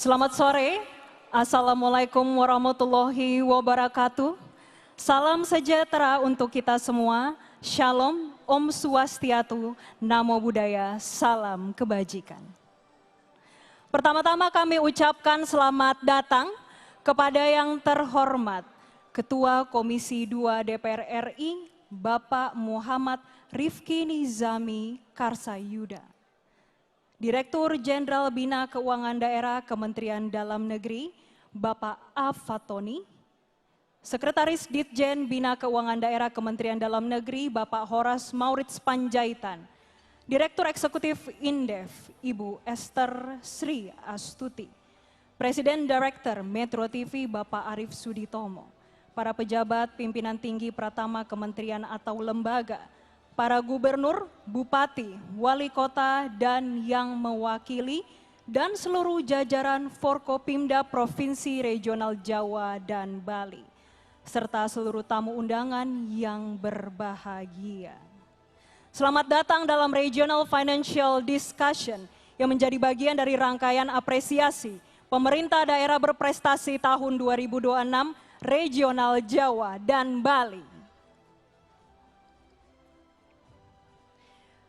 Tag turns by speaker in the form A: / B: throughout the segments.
A: Selamat sore, Assalamualaikum warahmatullahi wabarakatuh. Salam sejahtera untuk kita semua, Shalom, Om Swastiatu, Namo Buddhaya, Salam Kebajikan. Pertama-tama kami ucapkan selamat datang kepada yang terhormat Ketua Komisi 2 DPR RI, Bapak Muhammad Rifki Nizami Karsayuda. Direktur Jenderal Bina Keuangan Daerah Kementerian Dalam Negeri, Bapak A. Fatoni. Sekretaris Ditjen Bina Keuangan Daerah Kementerian Dalam Negeri, Bapak Horas Maurits Panjaitan. Direktur Eksekutif Indef, Ibu Esther Sri Astuti. Presiden Director Metro TV, Bapak Arief Suditomo. Para pejabat pimpinan tinggi Pratama Kementerian atau lembaga, para gubernur, bupati, wali kota, dan yang mewakili, dan seluruh jajaran Forkopimda Provinsi Regional Jawa dan Bali, serta seluruh tamu undangan yang berbahagia. Selamat datang dalam Regional Financial Discussion yang menjadi bagian dari rangkaian apresiasi pemerintah daerah berprestasi tahun 2026 Regional Jawa dan Bali.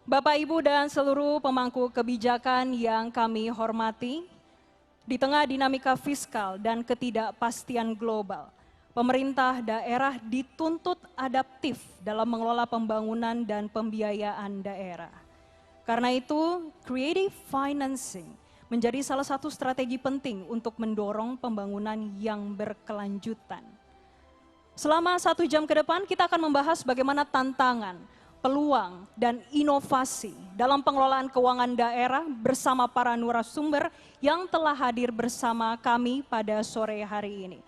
A: Bapak, Ibu, dan seluruh pemangku kebijakan yang kami hormati, di tengah dinamika fiskal dan ketidakpastian global, pemerintah daerah dituntut adaptif dalam mengelola pembangunan dan pembiayaan daerah. Karena itu, creative financing menjadi salah satu strategi penting untuk mendorong pembangunan yang berkelanjutan. Selama 1 jam ke depan, kita akan membahas bagaimana tantangan, peluang, dan inovasi dalam pengelolaan keuangan daerah bersama para narasumber yang telah hadir bersama kami pada sore hari ini.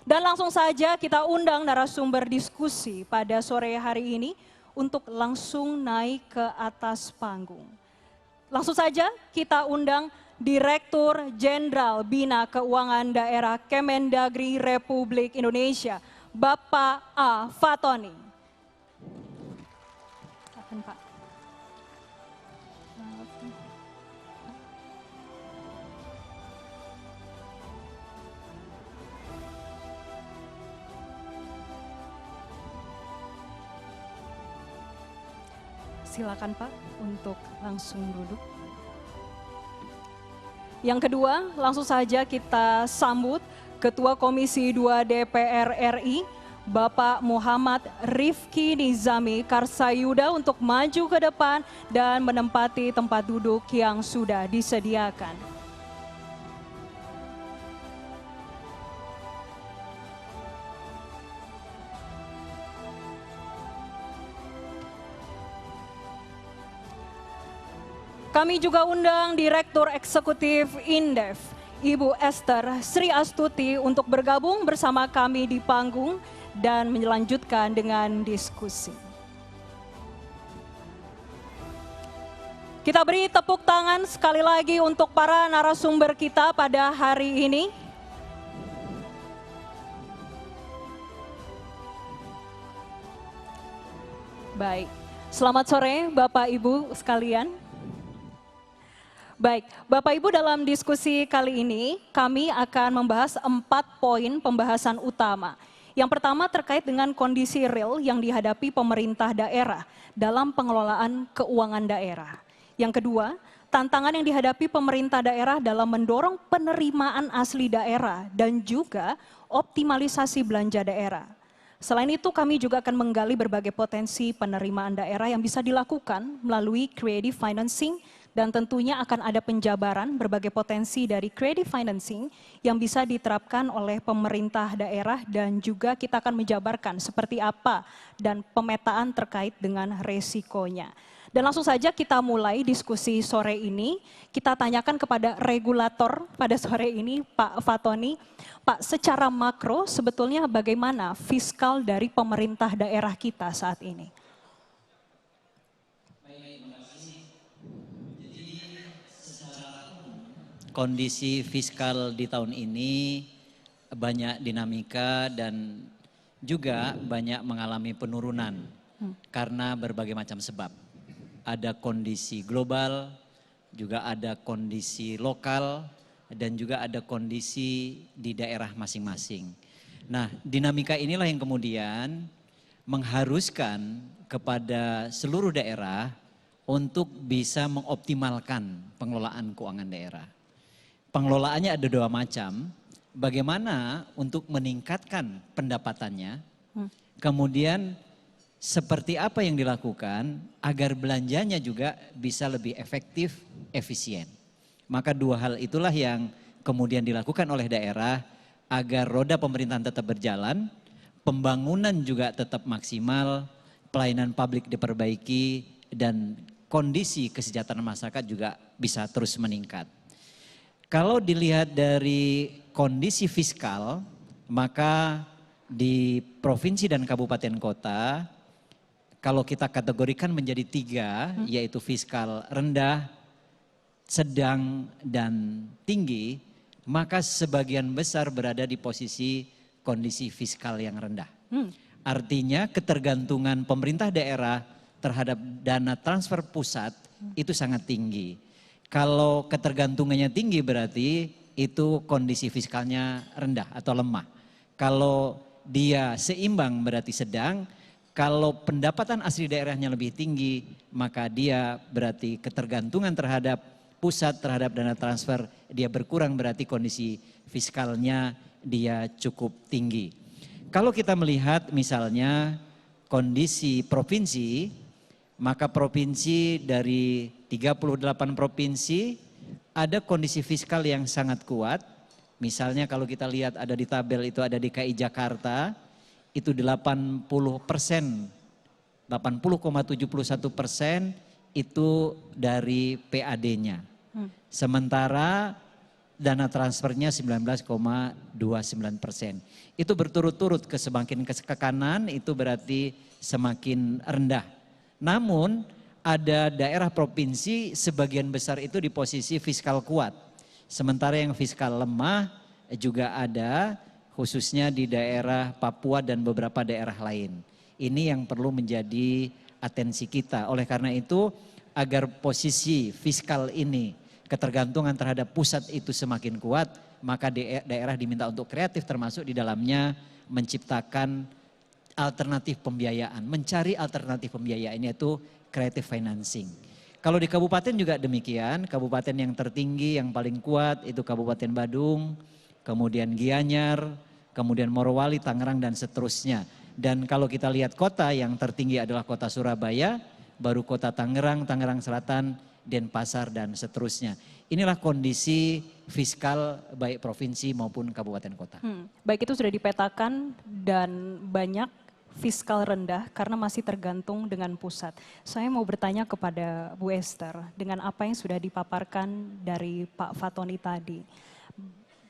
A: Dan langsung saja kita undang narasumber diskusi pada sore hari ini untuk langsung naik ke atas panggung. Langsung saja kita undang Direktur Jenderal Bina Keuangan Daerah Kemendagri Republik Indonesia, Bapak A. Fatoni. Pak. Silakan Pak untuk langsung duduk. Yang kedua, langsung saja kita sambut Ketua Komisi 2 DPR RI, Bapak Muhammad Rifki Nizami Karsayuda untuk maju ke depan dan menempati tempat duduk yang sudah disediakan. Kami juga undang Direktur Eksekutif Indef, Ibu Esther Sri Astuti untuk bergabung bersama kami di panggung dan melanjutkan dengan diskusi. Kita beri tepuk tangan sekali lagi untuk para narasumber kita pada hari ini. Baik, selamat sore Bapak Ibu sekalian. Baik, Bapak Ibu, dalam diskusi kali ini kami akan membahas 4 poin pembahasan utama. Yang pertama terkait dengan kondisi real yang dihadapi pemerintah daerah dalam pengelolaan keuangan daerah. Yang kedua, tantangan yang dihadapi pemerintah daerah dalam mendorong penerimaan asli daerah dan juga optimalisasi belanja daerah. Selain itu, kami juga akan menggali berbagai potensi penerimaan daerah yang bisa dilakukan melalui creative financing, dan tentunya akan ada penjabaran berbagai potensi dari creative financing yang bisa diterapkan oleh pemerintah daerah, dan juga kita akan menjabarkan seperti apa dan pemetaan terkait dengan resikonya. Dan langsung saja kita mulai diskusi sore ini. Kita tanyakan kepada regulator pada sore ini, Pak Fatoni. Pak, secara makro sebetulnya bagaimana fiskal dari pemerintah daerah kita saat ini?
B: Kondisi fiskal di tahun ini banyak dinamika dan juga banyak mengalami penurunan karena berbagai macam sebab. Ada kondisi global, juga ada kondisi lokal, dan juga ada kondisi di daerah masing-masing. Nah, dinamika inilah yang kemudian mengharuskan kepada seluruh daerah untuk bisa mengoptimalkan pengelolaan keuangan daerah. Pengelolaannya ada dua macam, bagaimana untuk meningkatkan pendapatannya, kemudian seperti apa yang dilakukan agar belanjanya juga bisa lebih efektif, efisien. Maka dua hal itulah yang kemudian dilakukan oleh daerah agar roda pemerintahan tetap berjalan, pembangunan juga tetap maksimal, pelayanan publik diperbaiki, dan kondisi kesejahteraan masyarakat juga bisa terus meningkat. Kalau dilihat dari kondisi fiskal, maka di provinsi dan kabupaten kota, kalau kita kategorikan menjadi tiga, yaitu fiskal rendah, sedang, dan tinggi, maka sebagian besar berada di posisi kondisi fiskal yang rendah. Artinya ketergantungan pemerintah daerah terhadap dana transfer pusat itu sangat tinggi. Kalau ketergantungannya tinggi berarti itu kondisi fiskalnya rendah atau lemah. Kalau dia seimbang berarti sedang, kalau pendapatan asli daerahnya lebih tinggi maka dia berarti ketergantungan terhadap pusat, terhadap dana transfer dia berkurang, berarti kondisi fiskalnya dia cukup tinggi. Kalau kita melihat misalnya kondisi provinsi, maka provinsi dari 38 provinsi ada kondisi fiskal yang sangat kuat. Misalnya kalau kita lihat ada di tabel itu ada DKI Jakarta, itu 80%, 80,71% itu dari PAD-nya. Sementara dana transfernya 19,29%. Itu berturut-turut semakin ke kanan itu berarti semakin rendah. Namun ada daerah provinsi sebagian besar itu di posisi fiskal kuat. Sementara yang fiskal lemah juga ada khususnya di daerah Papua dan beberapa daerah lain. Ini yang perlu menjadi atensi kita. Oleh karena itu agar posisi fiskal ini ketergantungan terhadap pusat itu semakin kuat, maka daerah diminta untuk kreatif termasuk di dalamnya menciptakan alternatif pembiayaan, mencari alternatif pembiayaan yaitu creative financing. Kalau di kabupaten juga demikian, kabupaten yang tertinggi yang paling kuat itu Kabupaten Badung, kemudian Gianyar, kemudian Morowali, Tangerang dan seterusnya. Dan kalau kita lihat kota yang tertinggi adalah kota Surabaya, baru kota Tangerang, Tangerang Selatan, Denpasar dan seterusnya. Inilah kondisi fiskal baik provinsi maupun kabupaten kota.
A: Baik, itu sudah dipetakan dan banyak fiskal rendah karena masih tergantung dengan pusat. Saya mau bertanya kepada Bu Esther, dengan apa yang sudah dipaparkan dari Pak Fatoni tadi,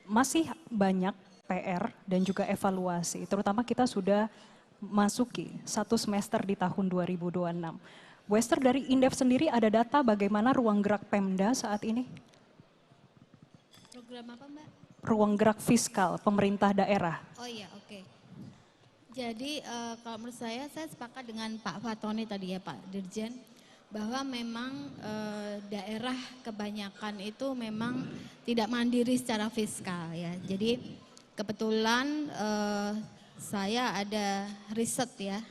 A: masih banyak PR dan juga evaluasi, terutama kita sudah masuki satu semester di tahun 2026. Bu Esther, dari Indef sendiri ada data bagaimana ruang gerak Pemda saat ini?
C: Program apa, Mbak?
A: Ruang gerak fiskal pemerintah daerah.
C: Oh iya, oke. Jadi kalau menurut saya sepakat dengan Pak Fatoni tadi ya Pak Dirjen, bahwa memang daerah kebanyakan itu memang tidak mandiri secara fiskal ya. Jadi kebetulan saya ada riset ya,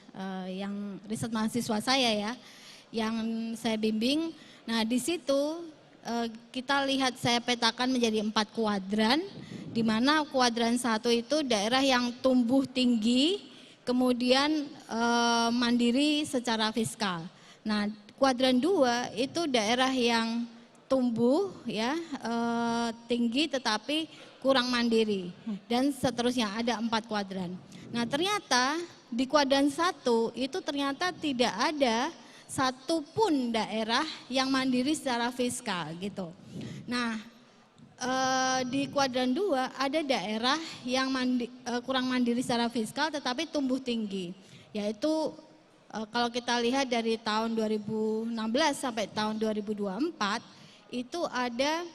C: yang riset mahasiswa saya ya, yang saya bimbing. Nah di situ kita lihat saya petakan menjadi 4 kuadran, di mana kuadran 1 itu daerah yang tumbuh tinggi, kemudian mandiri secara fiskal. Nah, kuadran 2 itu daerah yang tumbuh ya tinggi tetapi kurang mandiri dan seterusnya, ada 4 kuadran. Nah, ternyata di kuadran 1 itu ternyata tidak ada satupun daerah yang mandiri secara fiskal gitu. Nah, di kuadran 2 ada daerah yang kurang mandiri secara fiskal tetapi tumbuh tinggi, yaitu kalau kita lihat dari tahun 2016 sampai tahun 2024 itu ada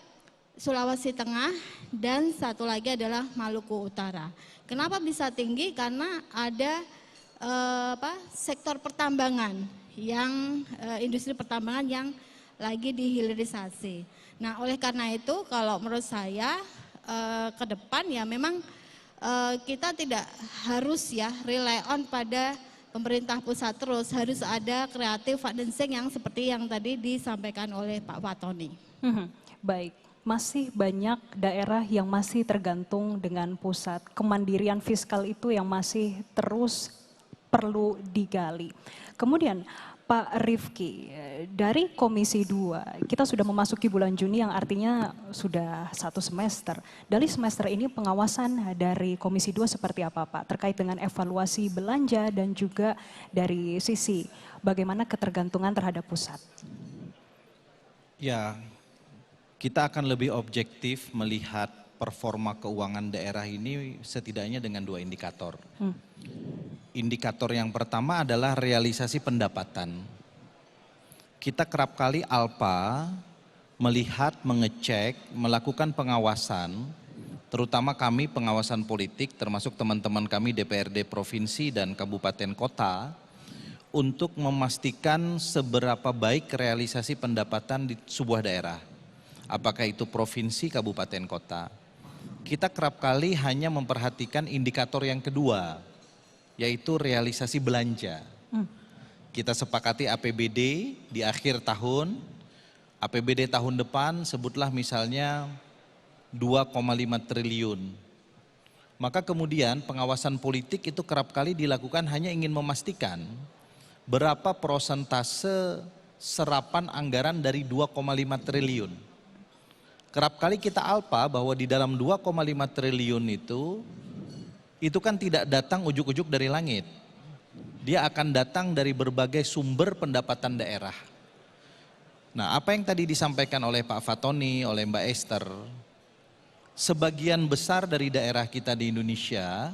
C: Sulawesi Tengah dan satu lagi adalah Maluku Utara. Kenapa bisa tinggi? Karena ada sektor pertambangan yang industri pertambangan yang lagi dihilirisasi. Nah, oleh karena itu kalau menurut saya ke depan ya memang kita tidak harus ya rely on pada pemerintah pusat terus, harus ada creative financing yang seperti yang tadi disampaikan oleh Pak Fatoni.
A: Baik, masih banyak daerah yang masih tergantung dengan pusat. Kemandirian fiskal itu yang masih terus perlu digali. Kemudian Pak Rifki, dari Komisi 2, kita sudah memasuki bulan Juni yang artinya sudah 1 semester. Dari semester ini pengawasan dari Komisi 2 seperti apa Pak? Terkait dengan evaluasi belanja dan juga dari sisi bagaimana ketergantungan terhadap pusat.
D: Ya, kita akan lebih objektif melihat performa keuangan daerah ini setidaknya dengan 2 indikator. Indikator yang pertama adalah realisasi pendapatan. Kita kerap kali ALPA melihat, mengecek, melakukan pengawasan, terutama kami pengawasan politik termasuk teman-teman kami DPRD Provinsi dan Kabupaten Kota, untuk memastikan seberapa baik realisasi pendapatan di sebuah daerah. Apakah itu provinsi, kabupaten, kota. Kita kerap kali hanya memperhatikan indikator yang kedua, yaitu realisasi belanja. Kita sepakati APBD di akhir tahun, APBD tahun depan sebutlah misalnya 2,5 triliun. Maka kemudian pengawasan politik itu kerap kali dilakukan hanya ingin memastikan berapa prosentase serapan anggaran dari 2,5 triliun. Kerap kali kita ALPA bahwa di dalam 2,5 triliun itu kan tidak datang ujuk-ujuk dari langit. Dia akan datang dari berbagai sumber pendapatan daerah. Nah, apa yang tadi disampaikan oleh Pak Fatoni, oleh Mbak Esther, sebagian besar dari daerah kita di Indonesia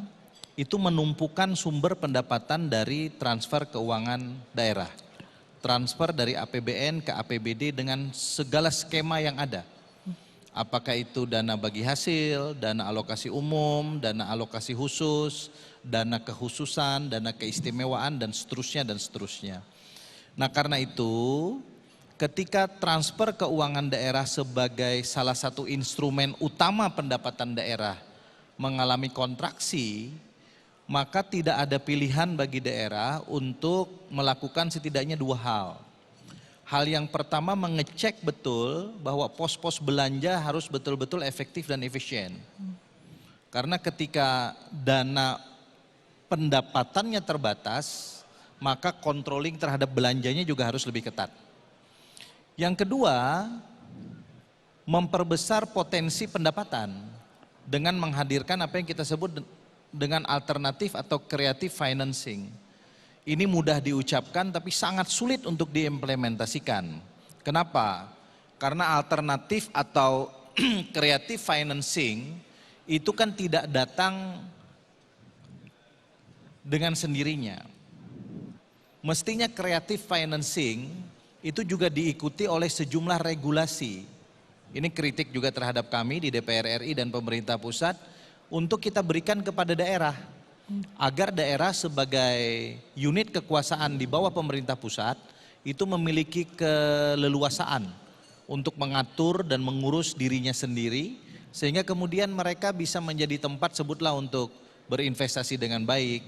D: itu menumpukan sumber pendapatan dari transfer keuangan daerah. Transfer dari APBN ke APBD dengan segala skema yang ada. Apakah itu dana bagi hasil, dana alokasi umum, dana alokasi khusus, dana kekhususan, dana keistimewaan, dan seterusnya dan seterusnya. Nah, karena itu ketika transfer keuangan daerah sebagai salah satu instrumen utama pendapatan daerah mengalami kontraksi, maka tidak ada pilihan bagi daerah untuk melakukan setidaknya 2 hal. Hal yang pertama, mengecek betul bahwa pos-pos belanja harus betul-betul efektif dan efisien. Karena ketika dana pendapatannya terbatas, maka controlling terhadap belanjanya juga harus lebih ketat. Yang kedua, memperbesar potensi pendapatan dengan menghadirkan apa yang kita sebut dengan alternatif atau creative financing. Ini mudah diucapkan tapi sangat sulit untuk diimplementasikan. Kenapa? Karena alternatif atau creative financing itu kan tidak datang dengan sendirinya. Mestinya creative financing itu juga diikuti oleh sejumlah regulasi. Ini kritik juga terhadap kami di DPR RI dan pemerintah pusat untuk kita berikan kepada daerah. Agar daerah sebagai unit kekuasaan di bawah pemerintah pusat itu memiliki keleluasaan untuk mengatur dan mengurus dirinya sendiri, sehingga kemudian mereka bisa menjadi tempat sebutlah untuk berinvestasi dengan baik,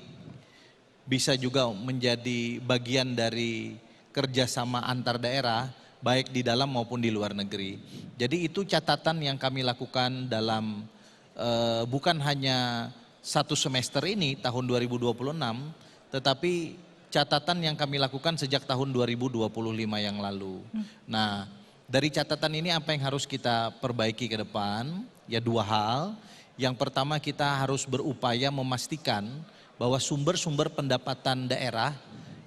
D: bisa juga menjadi bagian dari kerjasama antar daerah baik di dalam maupun di luar negeri. Jadi itu catatan yang kami lakukan dalam bukan hanya 1 semester ini tahun 2026, tetapi catatan yang kami lakukan sejak tahun 2025 yang lalu. Nah, dari catatan ini apa yang harus kita perbaiki ke depan? Ya 2 hal. Yang pertama, kita harus berupaya memastikan bahwa sumber-sumber pendapatan daerah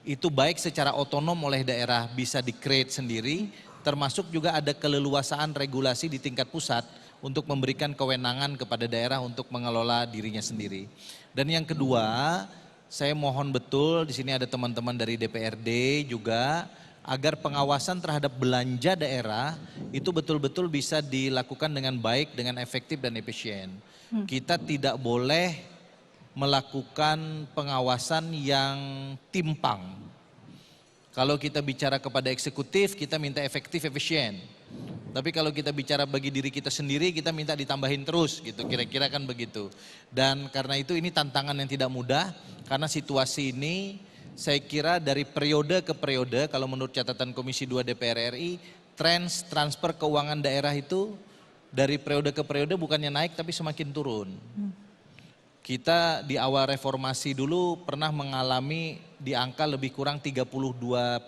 D: itu baik secara otonom oleh daerah bisa di-create sendiri, termasuk juga ada keleluasaan regulasi di tingkat pusat untuk memberikan kewenangan kepada daerah untuk mengelola dirinya sendiri. Dan yang kedua, saya mohon betul di sini ada teman-teman dari DPRD juga agar pengawasan terhadap belanja daerah itu betul-betul bisa dilakukan dengan baik, dengan efektif dan efisien. Kita tidak boleh melakukan pengawasan yang timpang. Kalau kita bicara kepada eksekutif, kita minta efektif, efisien. Tapi kalau kita bicara bagi diri kita sendiri, kita minta ditambahin terus gitu, kira-kira kan begitu. Dan karena itu ini tantangan yang tidak mudah, karena situasi ini saya kira dari periode ke periode, kalau menurut catatan Komisi 2 DPR RI, transfer keuangan daerah itu dari periode ke periode bukannya naik tapi semakin turun. Kita di awal reformasi dulu pernah mengalami di angka lebih kurang 32%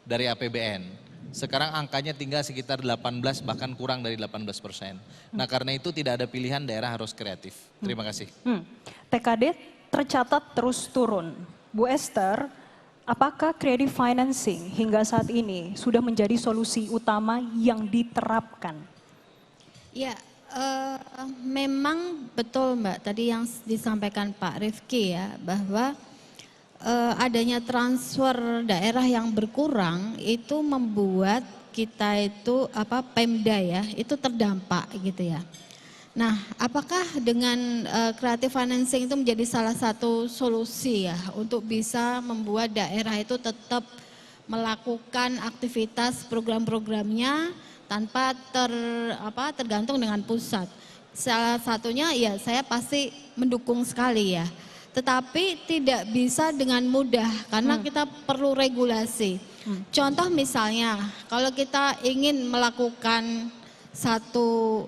D: dari APBN. Sekarang angkanya tinggal sekitar 18 bahkan kurang dari 18%. Nah karena itu tidak ada pilihan, daerah harus kreatif. Terima kasih.
A: TKD tercatat terus turun. Bu Esther, apakah creative financing hingga saat ini sudah menjadi solusi utama yang diterapkan?
C: Ya, memang betul Mbak, tadi yang disampaikan Pak Rifki ya, bahwa adanya transfer daerah yang berkurang itu membuat kita itu Pemda ya, itu terdampak gitu ya. Nah, apakah dengan creative financing itu menjadi salah satu solusi ya untuk bisa membuat daerah itu tetap melakukan aktivitas program-programnya tanpa tergantung dengan pusat? Salah satunya ya saya pasti mendukung sekali ya. Tetapi tidak bisa dengan mudah karena kita perlu regulasi. Contoh misalnya kalau kita ingin melakukan satu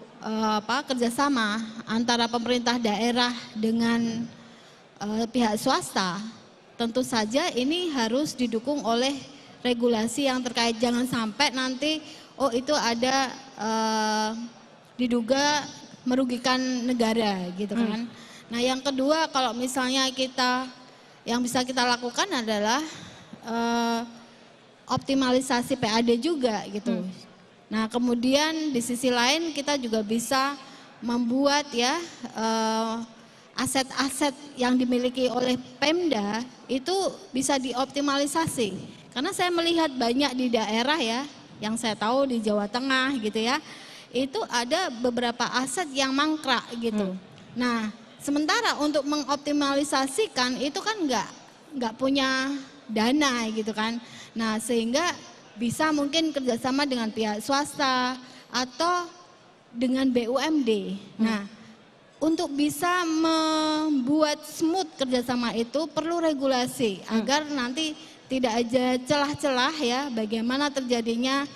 C: kerjasama antara pemerintah daerah dengan pihak swasta, tentu saja ini harus didukung oleh regulasi yang terkait. Jangan sampai nanti itu ada diduga merugikan negara gitu kan. Nah yang kedua kalau misalnya yang bisa kita lakukan adalah optimalisasi PAD juga gitu. Nah kemudian di sisi lain kita juga bisa membuat ya aset-aset yang dimiliki oleh Pemda itu bisa dioptimalisasi. Karena saya melihat banyak di daerah ya, yang saya tahu di Jawa Tengah gitu ya, itu ada beberapa aset yang mangkrak gitu. Nah sementara untuk mengoptimalisasikan itu kan nggak punya dana gitu kan. Nah sehingga bisa mungkin kerjasama dengan pihak swasta atau dengan BUMD. Nah untuk bisa membuat smooth kerjasama itu perlu regulasi agar nanti tidak ada celah-celah ya bagaimana terjadinya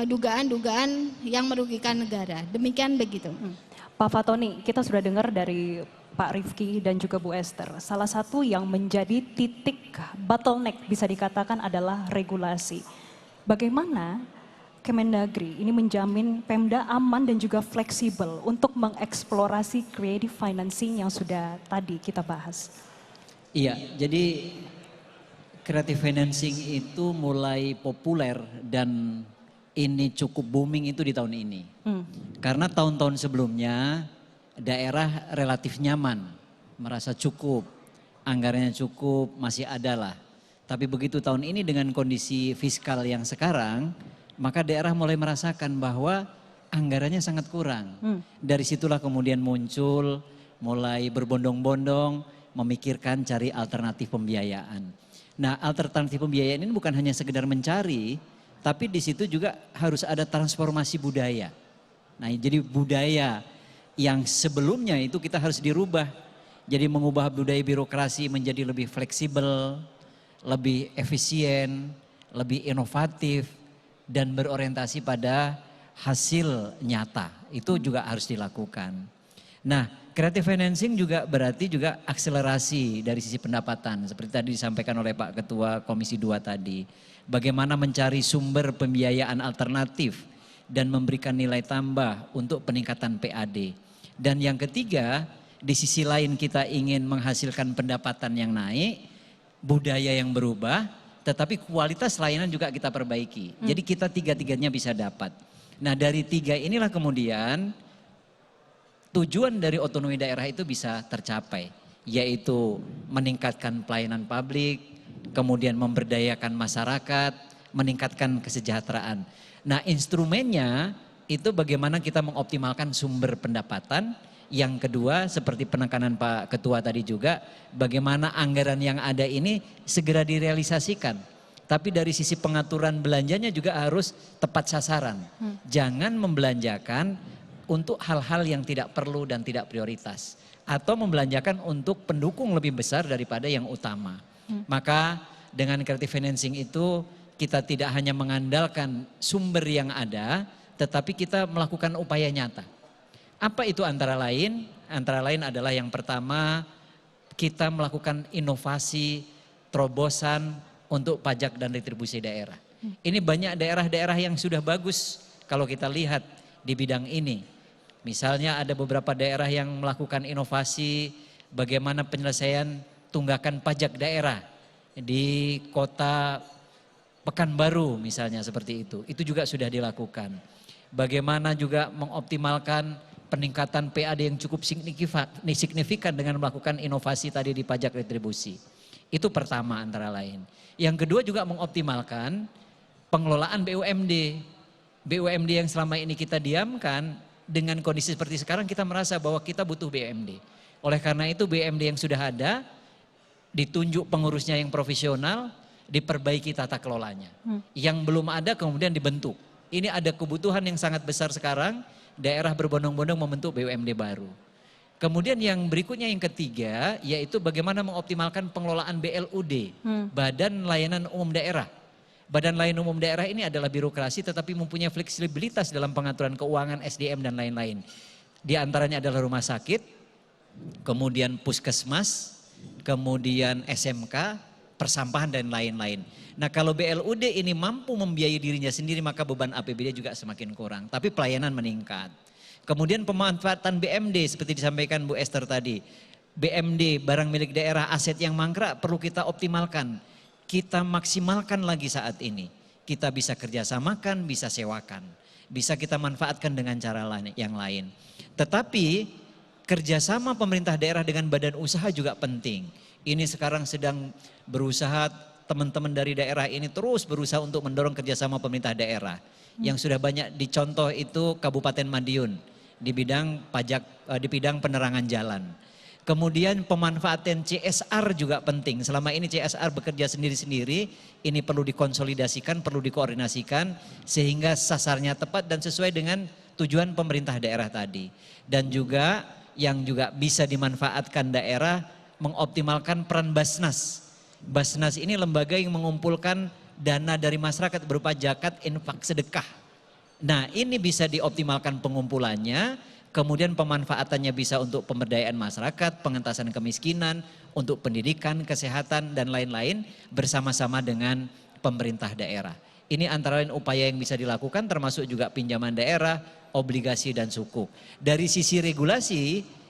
C: dugaan-dugaan yang merugikan negara. Demikian begitu.
A: Pak Fatoni, kita sudah dengar dari Pak Rifki dan juga Bu Esther. Salah satu yang menjadi titik bottleneck bisa dikatakan adalah regulasi. Bagaimana Kemendagri ini menjamin Pemda aman dan juga fleksibel untuk mengeksplorasi creative financing yang sudah tadi kita bahas?
B: Iya, jadi creative financing itu mulai populer dan ini cukup booming itu di tahun ini. Karena tahun-tahun sebelumnya daerah relatif nyaman, merasa cukup, anggarannya cukup, masih ada lah. Tapi begitu tahun ini dengan kondisi fiskal yang sekarang, maka daerah mulai merasakan bahwa anggarannya sangat kurang. Dari situlah kemudian muncul, mulai berbondong-bondong, memikirkan cari alternatif pembiayaan. Nah alternatif pembiayaan ini bukan hanya sekedar mencari, tapi di situ juga harus ada transformasi budaya. Nah jadi budaya yang sebelumnya itu kita harus dirubah. Jadi mengubah budaya birokrasi menjadi lebih fleksibel, lebih efisien, lebih inovatif, dan berorientasi pada hasil nyata. Itu juga harus dilakukan. Nah creative financing juga berarti juga akselerasi dari sisi pendapatan. Seperti tadi disampaikan oleh Pak Ketua Komisi 2 tadi. Bagaimana mencari sumber pembiayaan alternatif dan memberikan nilai tambah untuk peningkatan PAD. Dan yang ketiga, di sisi lain kita ingin menghasilkan pendapatan yang naik, budaya yang berubah, tetapi kualitas layanan juga kita perbaiki. Jadi kita tiga-tiganya bisa dapat. Nah dari tiga inilah kemudian tujuan dari otonomi daerah itu bisa tercapai. Yaitu meningkatkan pelayanan publik, kemudian memberdayakan masyarakat, meningkatkan kesejahteraan. Nah instrumennya itu bagaimana kita mengoptimalkan sumber pendapatan. Yang kedua seperti penekanan Pak Ketua tadi juga, bagaimana anggaran yang ada ini segera direalisasikan. Tapi dari sisi pengaturan belanjanya juga harus tepat sasaran. Jangan membelanjakan untuk hal-hal yang tidak perlu dan tidak prioritas. Atau membelanjakan untuk pendukung lebih besar daripada yang utama. Maka dengan creative financing itu kita tidak hanya mengandalkan sumber yang ada, tetapi kita melakukan upaya nyata. Apa itu antara lain? Antara lain adalah yang pertama, kita melakukan inovasi, terobosan untuk pajak dan retribusi daerah. Ini banyak daerah-daerah yang sudah bagus kalau kita lihat di bidang ini. Misalnya ada beberapa daerah yang melakukan inovasi bagaimana penyelesaian tunggakan pajak daerah di kota Pekanbaru misalnya seperti itu. Itu juga sudah dilakukan. Bagaimana juga mengoptimalkan peningkatan PAD yang cukup signifikan dengan melakukan inovasi tadi di pajak retribusi. Itu pertama antara lain. Yang kedua juga mengoptimalkan pengelolaan BUMD. BUMD yang selama ini kita diamkan, dengan kondisi seperti sekarang kita merasa bahwa kita butuh BUMD. Oleh karena itu BUMD yang sudah ada, ditunjuk pengurusnya yang profesional, diperbaiki tata kelolanya. Yang belum ada kemudian dibentuk. Ini ada kebutuhan yang sangat besar sekarang, daerah berbondong-bondong membentuk BUMD baru. Kemudian yang berikutnya yang ketiga yaitu bagaimana mengoptimalkan pengelolaan BLUD, Badan Layanan Umum Daerah. Badan Layanan Umum Daerah ini adalah birokrasi tetapi mempunyai fleksibilitas dalam pengaturan keuangan, SDM dan lain-lain. Di antaranya adalah rumah sakit, kemudian puskesmas, kemudian SMK, persampahan dan lain-lain. Nah kalau BLUD ini mampu membiayai dirinya sendiri maka beban APBD juga semakin kurang. Tapi pelayanan meningkat. Kemudian pemanfaatan BMD seperti disampaikan Bu Esther tadi. BMD barang milik daerah aset yang mangkrak perlu kita optimalkan. Kita maksimalkan lagi saat ini. Kita bisa kerjasamakan, bisa sewakan. Bisa kita manfaatkan dengan cara yang lain. Tetapi kerjasama pemerintah daerah dengan badan usaha juga penting. Ini sekarang sedang berusaha, teman-teman dari daerah ini terus berusaha untuk mendorong kerjasama pemerintah daerah. Yang sudah banyak dicontoh itu Kabupaten Madiun di bidang pajak, di bidang penerangan jalan. Kemudian pemanfaatan CSR juga penting. Selama ini CSR bekerja sendiri-sendiri, ini perlu dikonsolidasikan, perlu dikoordinasikan sehingga sasarnya tepat dan sesuai dengan tujuan pemerintah daerah tadi. Dan juga yang juga bisa dimanfaatkan daerah mengoptimalkan peran Basnas. Basnas ini lembaga yang mengumpulkan dana dari masyarakat berupa zakat, infak, sedekah. Nah ini bisa dioptimalkan pengumpulannya, kemudian pemanfaatannya bisa untuk pemberdayaan masyarakat, pengentasan kemiskinan, untuk pendidikan, kesehatan dan lain-lain bersama-sama dengan pemerintah daerah. Ini antara lain upaya yang bisa dilakukan termasuk juga pinjaman daerah, obligasi dan sukuk. Dari sisi regulasi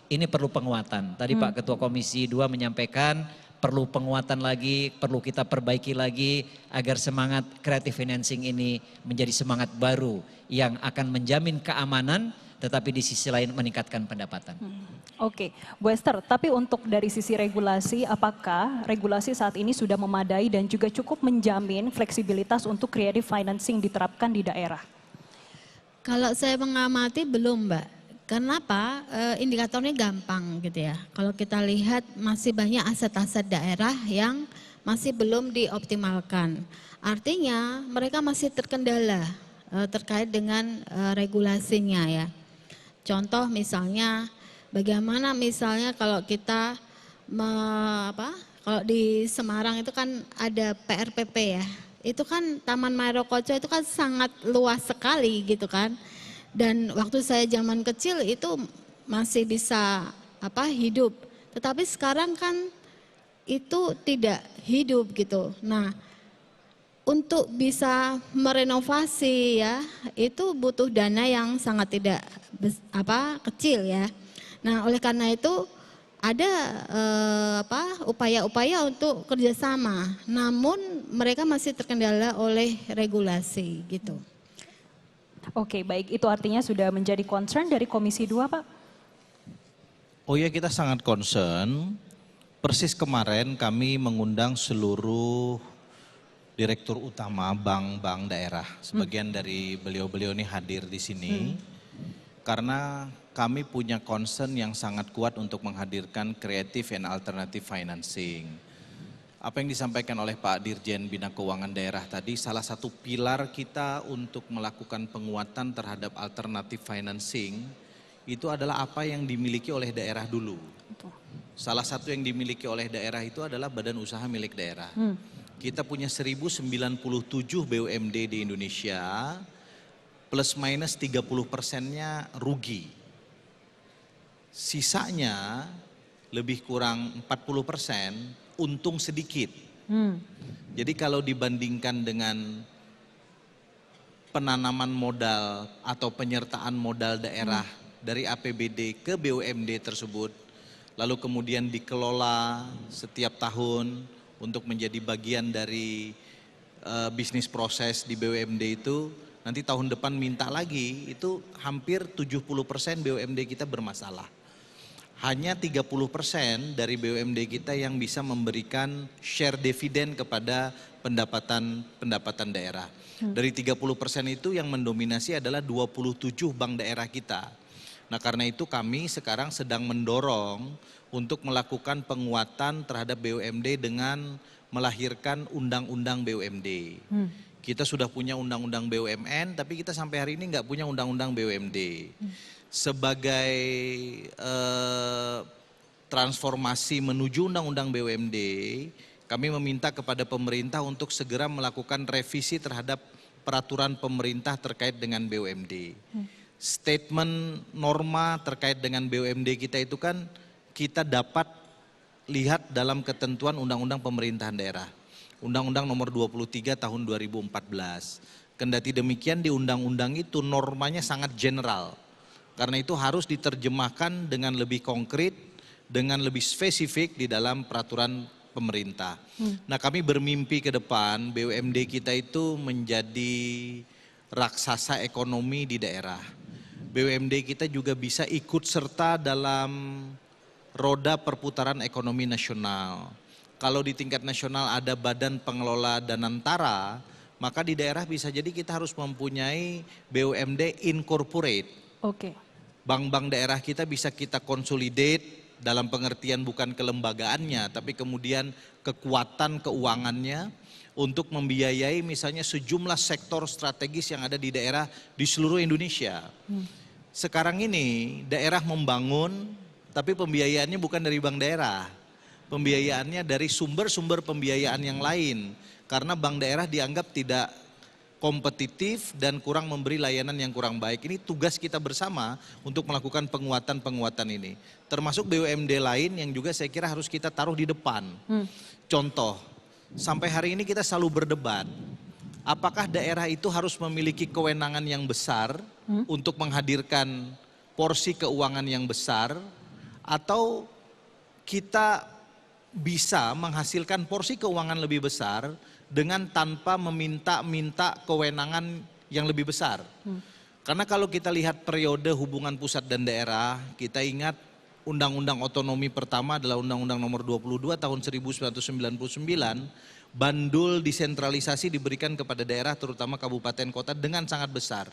B: ini perlu penguatan. Tadi Pak Ketua Komisi 2 menyampaikan perlu penguatan lagi, perlu kita perbaiki lagi agar semangat creative financing ini menjadi semangat baru yang akan menjamin keamanan tetapi di sisi lain meningkatkan pendapatan.
A: Oke, Bu Esther, tapi untuk dari sisi regulasi, apakah regulasi saat ini sudah memadai dan juga cukup menjamin fleksibilitas untuk creative financing diterapkan di daerah?
C: Kalau saya mengamati belum, Mbak. Kenapa? Indikatornya gampang gitu ya. Kalau kita lihat masih banyak aset-aset daerah yang masih belum dioptimalkan. Artinya mereka masih terkendala terkait dengan regulasinya ya. Contoh misalnya bagaimana misalnya kalau kita kalau di Semarang itu kan ada PRPP ya. Itu kan Taman Marokoco itu kan sangat luas sekali gitu kan. Dan waktu saya zaman kecil itu masih bisa hidup. Tetapi sekarang kan itu tidak hidup gitu. Nah, untuk bisa merenovasi ya, itu butuh dana yang sangat tidak kecil ya. Nah, oleh karena itu ada upaya-upaya untuk kerjasama. Namun mereka masih terkendala oleh regulasi gitu.
A: Oke, baik. Itu artinya sudah menjadi concern dari Komisi 2, Pak?
D: Oh ya, kita sangat concern. Persis kemarin kami mengundang seluruh direktur utama bank-bank daerah. Sebagian dari beliau-beliau ini hadir di sini. Karena kami punya concern yang sangat kuat untuk menghadirkan creative and alternative financing. Apa yang disampaikan oleh Pak Dirjen Bina Keuangan Daerah tadi, salah satu pilar kita untuk melakukan penguatan terhadap alternatif financing itu adalah apa yang dimiliki oleh daerah dulu. Salah satu yang dimiliki oleh daerah itu adalah badan usaha milik daerah. Kita punya 1097 BUMD di Indonesia, plus minus 30%-nya rugi. Sisanya lebih kurang 40% untung sedikit. Jadi kalau dibandingkan dengan penanaman modal atau penyertaan modal daerah dari APBD ke BUMD tersebut, lalu kemudian dikelola setiap tahun untuk menjadi bagian dari bisnis proses di BUMD itu, nanti tahun depan minta lagi, itu hampir 70% BUMD kita bermasalah. Hanya 30% dari BUMD kita yang bisa memberikan share dividen kepada pendapatan daerah. Dari 30% itu yang mendominasi adalah 27 bank daerah kita. Nah karena itu kami sekarang sedang mendorong untuk melakukan penguatan terhadap BUMD dengan melahirkan undang-undang BUMD. Kita sudah punya undang-undang BUMN, tapi kita sampai hari ini nggak punya undang-undang BUMD. Sebagai transformasi menuju undang-undang BUMD, kami meminta kepada pemerintah untuk segera melakukan revisi terhadap peraturan pemerintah terkait dengan BUMD. Statement norma terkait dengan BUMD kita itu kan kita dapat lihat dalam ketentuan Undang-Undang Pemerintahan Daerah. Undang-Undang nomor 23 tahun 2014. Kendati demikian di undang-undang itu normanya sangat general. Karena itu harus diterjemahkan dengan lebih konkret, dengan lebih spesifik di dalam peraturan pemerintah. Nah kami bermimpi ke depan BUMD kita itu menjadi raksasa ekonomi di daerah. BUMD kita juga bisa ikut serta dalam roda perputaran ekonomi nasional. Kalau di tingkat nasional ada Badan Pengelola Danantara, maka di daerah bisa jadi kita harus mempunyai BUMD incorporate. Bank-bank daerah kita bisa kita consolidate dalam pengertian bukan kelembagaannya, tapi kemudian kekuatan keuangannya untuk membiayai misalnya sejumlah sektor strategis yang ada di daerah di seluruh Indonesia. Sekarang ini daerah membangun, tapi pembiayaannya bukan dari bank daerah. Pembiayaannya dari sumber-sumber pembiayaan yang lain. Karena bank daerah dianggap tidak kompetitif dan kurang memberi layanan yang kurang baik. Ini tugas kita bersama untuk melakukan penguatan-penguatan ini. Termasuk BUMD lain yang juga saya kira harus kita taruh di depan. Contoh, sampai hari ini kita selalu berdebat. Apakah daerah itu harus memiliki kewenangan yang besar untuk menghadirkan porsi keuangan yang besar, atau kita bisa menghasilkan porsi keuangan lebih besar dengan tanpa meminta kewenangan yang lebih besar. Karena kalau kita lihat periode hubungan pusat dan daerah, kita ingat Undang-Undang Otonomi pertama adalah Undang-Undang nomor 22 tahun 1999, bandul desentralisasi diberikan kepada daerah terutama kabupaten kota dengan sangat besar.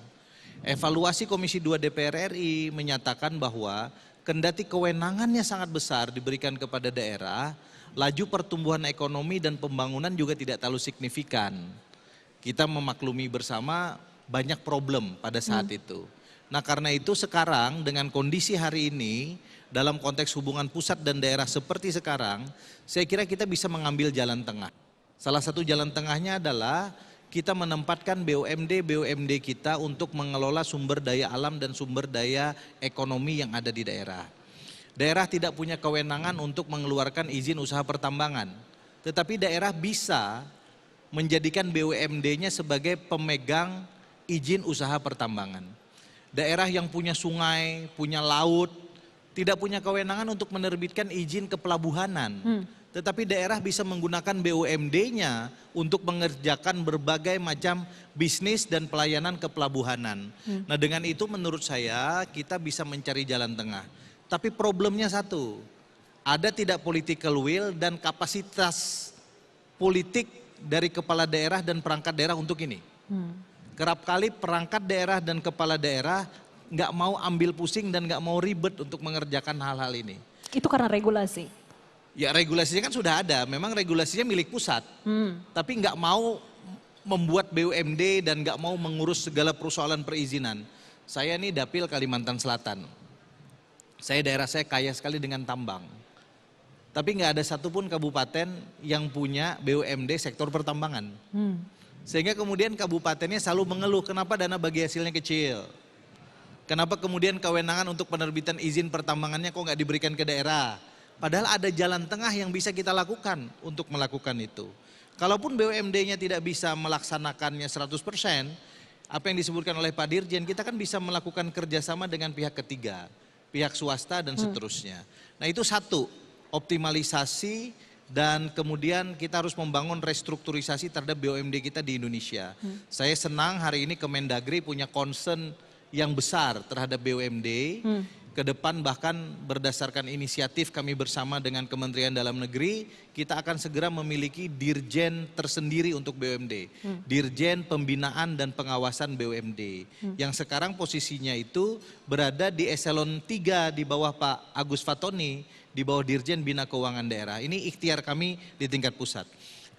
D: Evaluasi Komisi 2 DPR RI menyatakan bahwa kendati kewenangannya sangat besar diberikan kepada daerah, laju pertumbuhan ekonomi dan pembangunan juga tidak terlalu signifikan. Kita memaklumi bersama banyak problem pada saat itu. Nah karena itu sekarang dengan kondisi hari ini, dalam konteks hubungan pusat dan daerah seperti sekarang, saya kira kita bisa mengambil jalan tengah. Salah satu jalan tengahnya adalah kita menempatkan BUMD kita untuk mengelola sumber daya alam dan sumber daya ekonomi yang ada di daerah. Daerah tidak punya kewenangan untuk mengeluarkan izin usaha pertambangan, tetapi daerah bisa menjadikan BUMD-nya sebagai pemegang izin usaha pertambangan. Daerah yang punya sungai, punya laut, tidak punya kewenangan untuk menerbitkan izin kepelabuhanan. Tetapi daerah bisa menggunakan BUMD-nya untuk mengerjakan berbagai macam bisnis dan pelayanan kepelabuhanan. Nah dengan itu menurut saya kita bisa mencari jalan tengah. Tapi problemnya satu, ada tidak political will dan kapasitas politik dari kepala daerah dan perangkat daerah untuk ini. Kerap kali perangkat daerah dan kepala daerah nggak mau ambil pusing dan nggak mau ribet untuk mengerjakan hal-hal ini.
A: Itu karena regulasi?
D: Ya regulasinya kan sudah ada, memang regulasinya milik pusat. Tapi nggak mau membuat BUMD dan nggak mau mengurus segala persoalan perizinan. Saya nih dapil Kalimantan Selatan. Daerah saya kaya sekali dengan tambang. Tapi nggak ada satupun kabupaten yang punya BUMD sektor pertambangan. Sehingga kemudian kabupatennya selalu mengeluh kenapa dana bagi hasilnya kecil. Kenapa kemudian kewenangan untuk penerbitan izin pertambangannya kok nggak diberikan ke daerah. Padahal ada jalan tengah yang bisa kita lakukan untuk melakukan itu. Kalaupun BUMD-nya tidak bisa melaksanakannya 100%, apa yang disebutkan oleh Pak Dirjen, kita kan bisa melakukan kerjasama dengan pihak ketiga, pihak swasta dan seterusnya. Nah itu satu, optimalisasi dan kemudian kita harus membangun restrukturisasi terhadap BUMD kita di Indonesia. Saya senang hari ini Kemendagri punya concern yang besar terhadap BUMD. Ke depan bahkan berdasarkan inisiatif kami bersama dengan Kementerian Dalam Negeri, kita akan segera memiliki dirjen tersendiri untuk BUMD. Dirjen Pembinaan dan Pengawasan BUMD. Yang sekarang posisinya itu berada di eselon 3 di bawah Pak Agus Fatoni, di bawah Dirjen Bina Keuangan Daerah. Ini ikhtiar kami di tingkat pusat.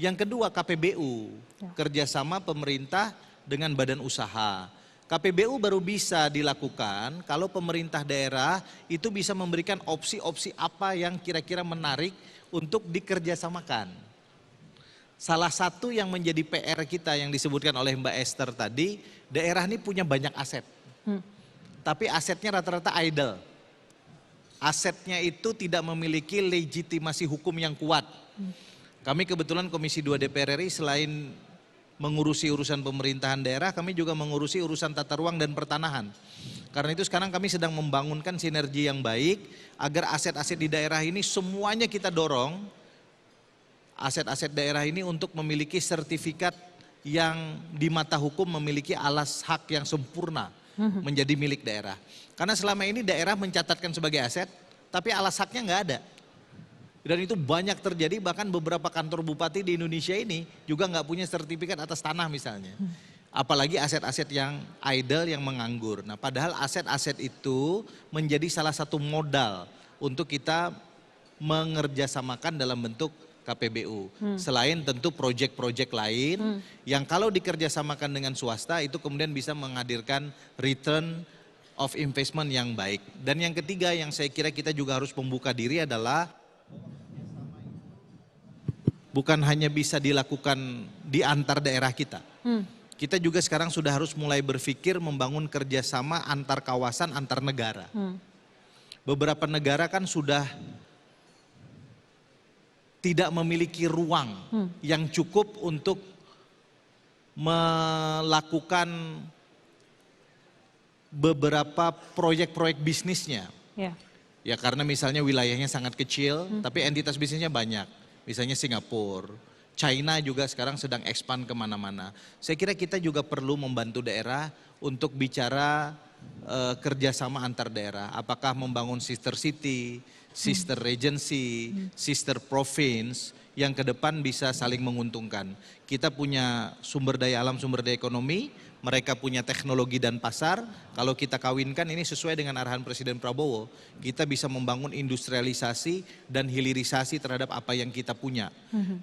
D: Yang kedua KPBU, kerjasama pemerintah dengan badan usaha. KPBU baru bisa dilakukan kalau pemerintah daerah itu bisa memberikan opsi-opsi apa yang kira-kira menarik untuk dikerjasamakan. Salah satu yang menjadi PR kita yang disebutkan oleh Mbak Esther tadi, daerah ini punya banyak aset. Tapi asetnya rata-rata idle. Asetnya itu tidak memiliki legitimasi hukum yang kuat. Kami kebetulan Komisi 2 DPR RI selain mengurusi urusan pemerintahan daerah, kami juga mengurusi urusan tata ruang dan pertanahan. Karena itu sekarang kami sedang membangunkan sinergi yang baik agar aset-aset di daerah ini semuanya kita dorong aset-aset daerah ini untuk memiliki sertifikat yang di mata hukum memiliki alas hak yang sempurna menjadi milik daerah. Karena selama ini daerah mencatatkan sebagai aset, tapi alas haknya nggak ada. Dan itu banyak terjadi, bahkan beberapa kantor bupati di Indonesia ini juga nggak punya sertifikat atas tanah misalnya. Apalagi aset-aset yang idle, yang menganggur. Nah padahal aset-aset itu menjadi salah satu modal untuk kita mengerjasamakan dalam bentuk KPBU. Selain tentu proyek-proyek lain yang kalau dikerjasamakan dengan swasta itu kemudian bisa menghadirkan return of investment yang baik. Dan yang ketiga yang saya kira kita juga harus membuka diri adalah bukan hanya bisa dilakukan di antar daerah kita. Kita juga sekarang sudah harus mulai berpikir membangun kerjasama antar kawasan, antar negara. Beberapa negara kan sudah tidak memiliki ruang yang cukup untuk melakukan beberapa proyek-proyek bisnisnya. Ya karena misalnya wilayahnya sangat kecil, tapi entitas bisnisnya banyak. Misalnya Singapura, China juga sekarang sedang expand kemana-mana. Saya kira kita juga perlu membantu daerah untuk bicara kerjasama antar daerah. Apakah membangun sister city, sister regency, sister province yang ke depan bisa saling menguntungkan. Kita punya sumber daya alam, sumber daya ekonomi, mereka punya teknologi dan pasar. Kalau kita kawinkan ini sesuai dengan arahan Presiden Prabowo, kita bisa membangun industrialisasi dan hilirisasi terhadap apa yang kita punya.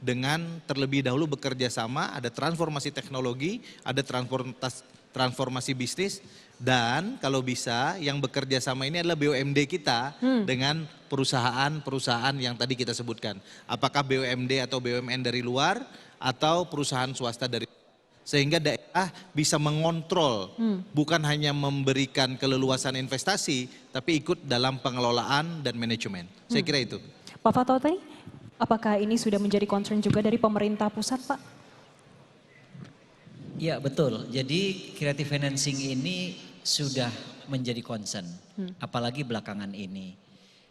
D: Dengan terlebih dahulu bekerja sama, ada transformasi teknologi, ada transformasi bisnis, dan kalau bisa yang bekerja sama ini adalah BUMD kita dengan perusahaan-perusahaan yang tadi kita sebutkan. Apakah BUMD atau BUMN dari luar atau perusahaan swasta dari luar. Sehingga daerah bisa mengontrol, bukan hanya memberikan keleluasan investasi, tapi ikut dalam pengelolaan dan manajemen. Saya kira itu.
A: Pak Fatoni, apakah ini sudah menjadi concern juga dari pemerintah pusat, Pak?
B: Ya betul, jadi creative financing ini sudah menjadi concern, apalagi belakangan ini.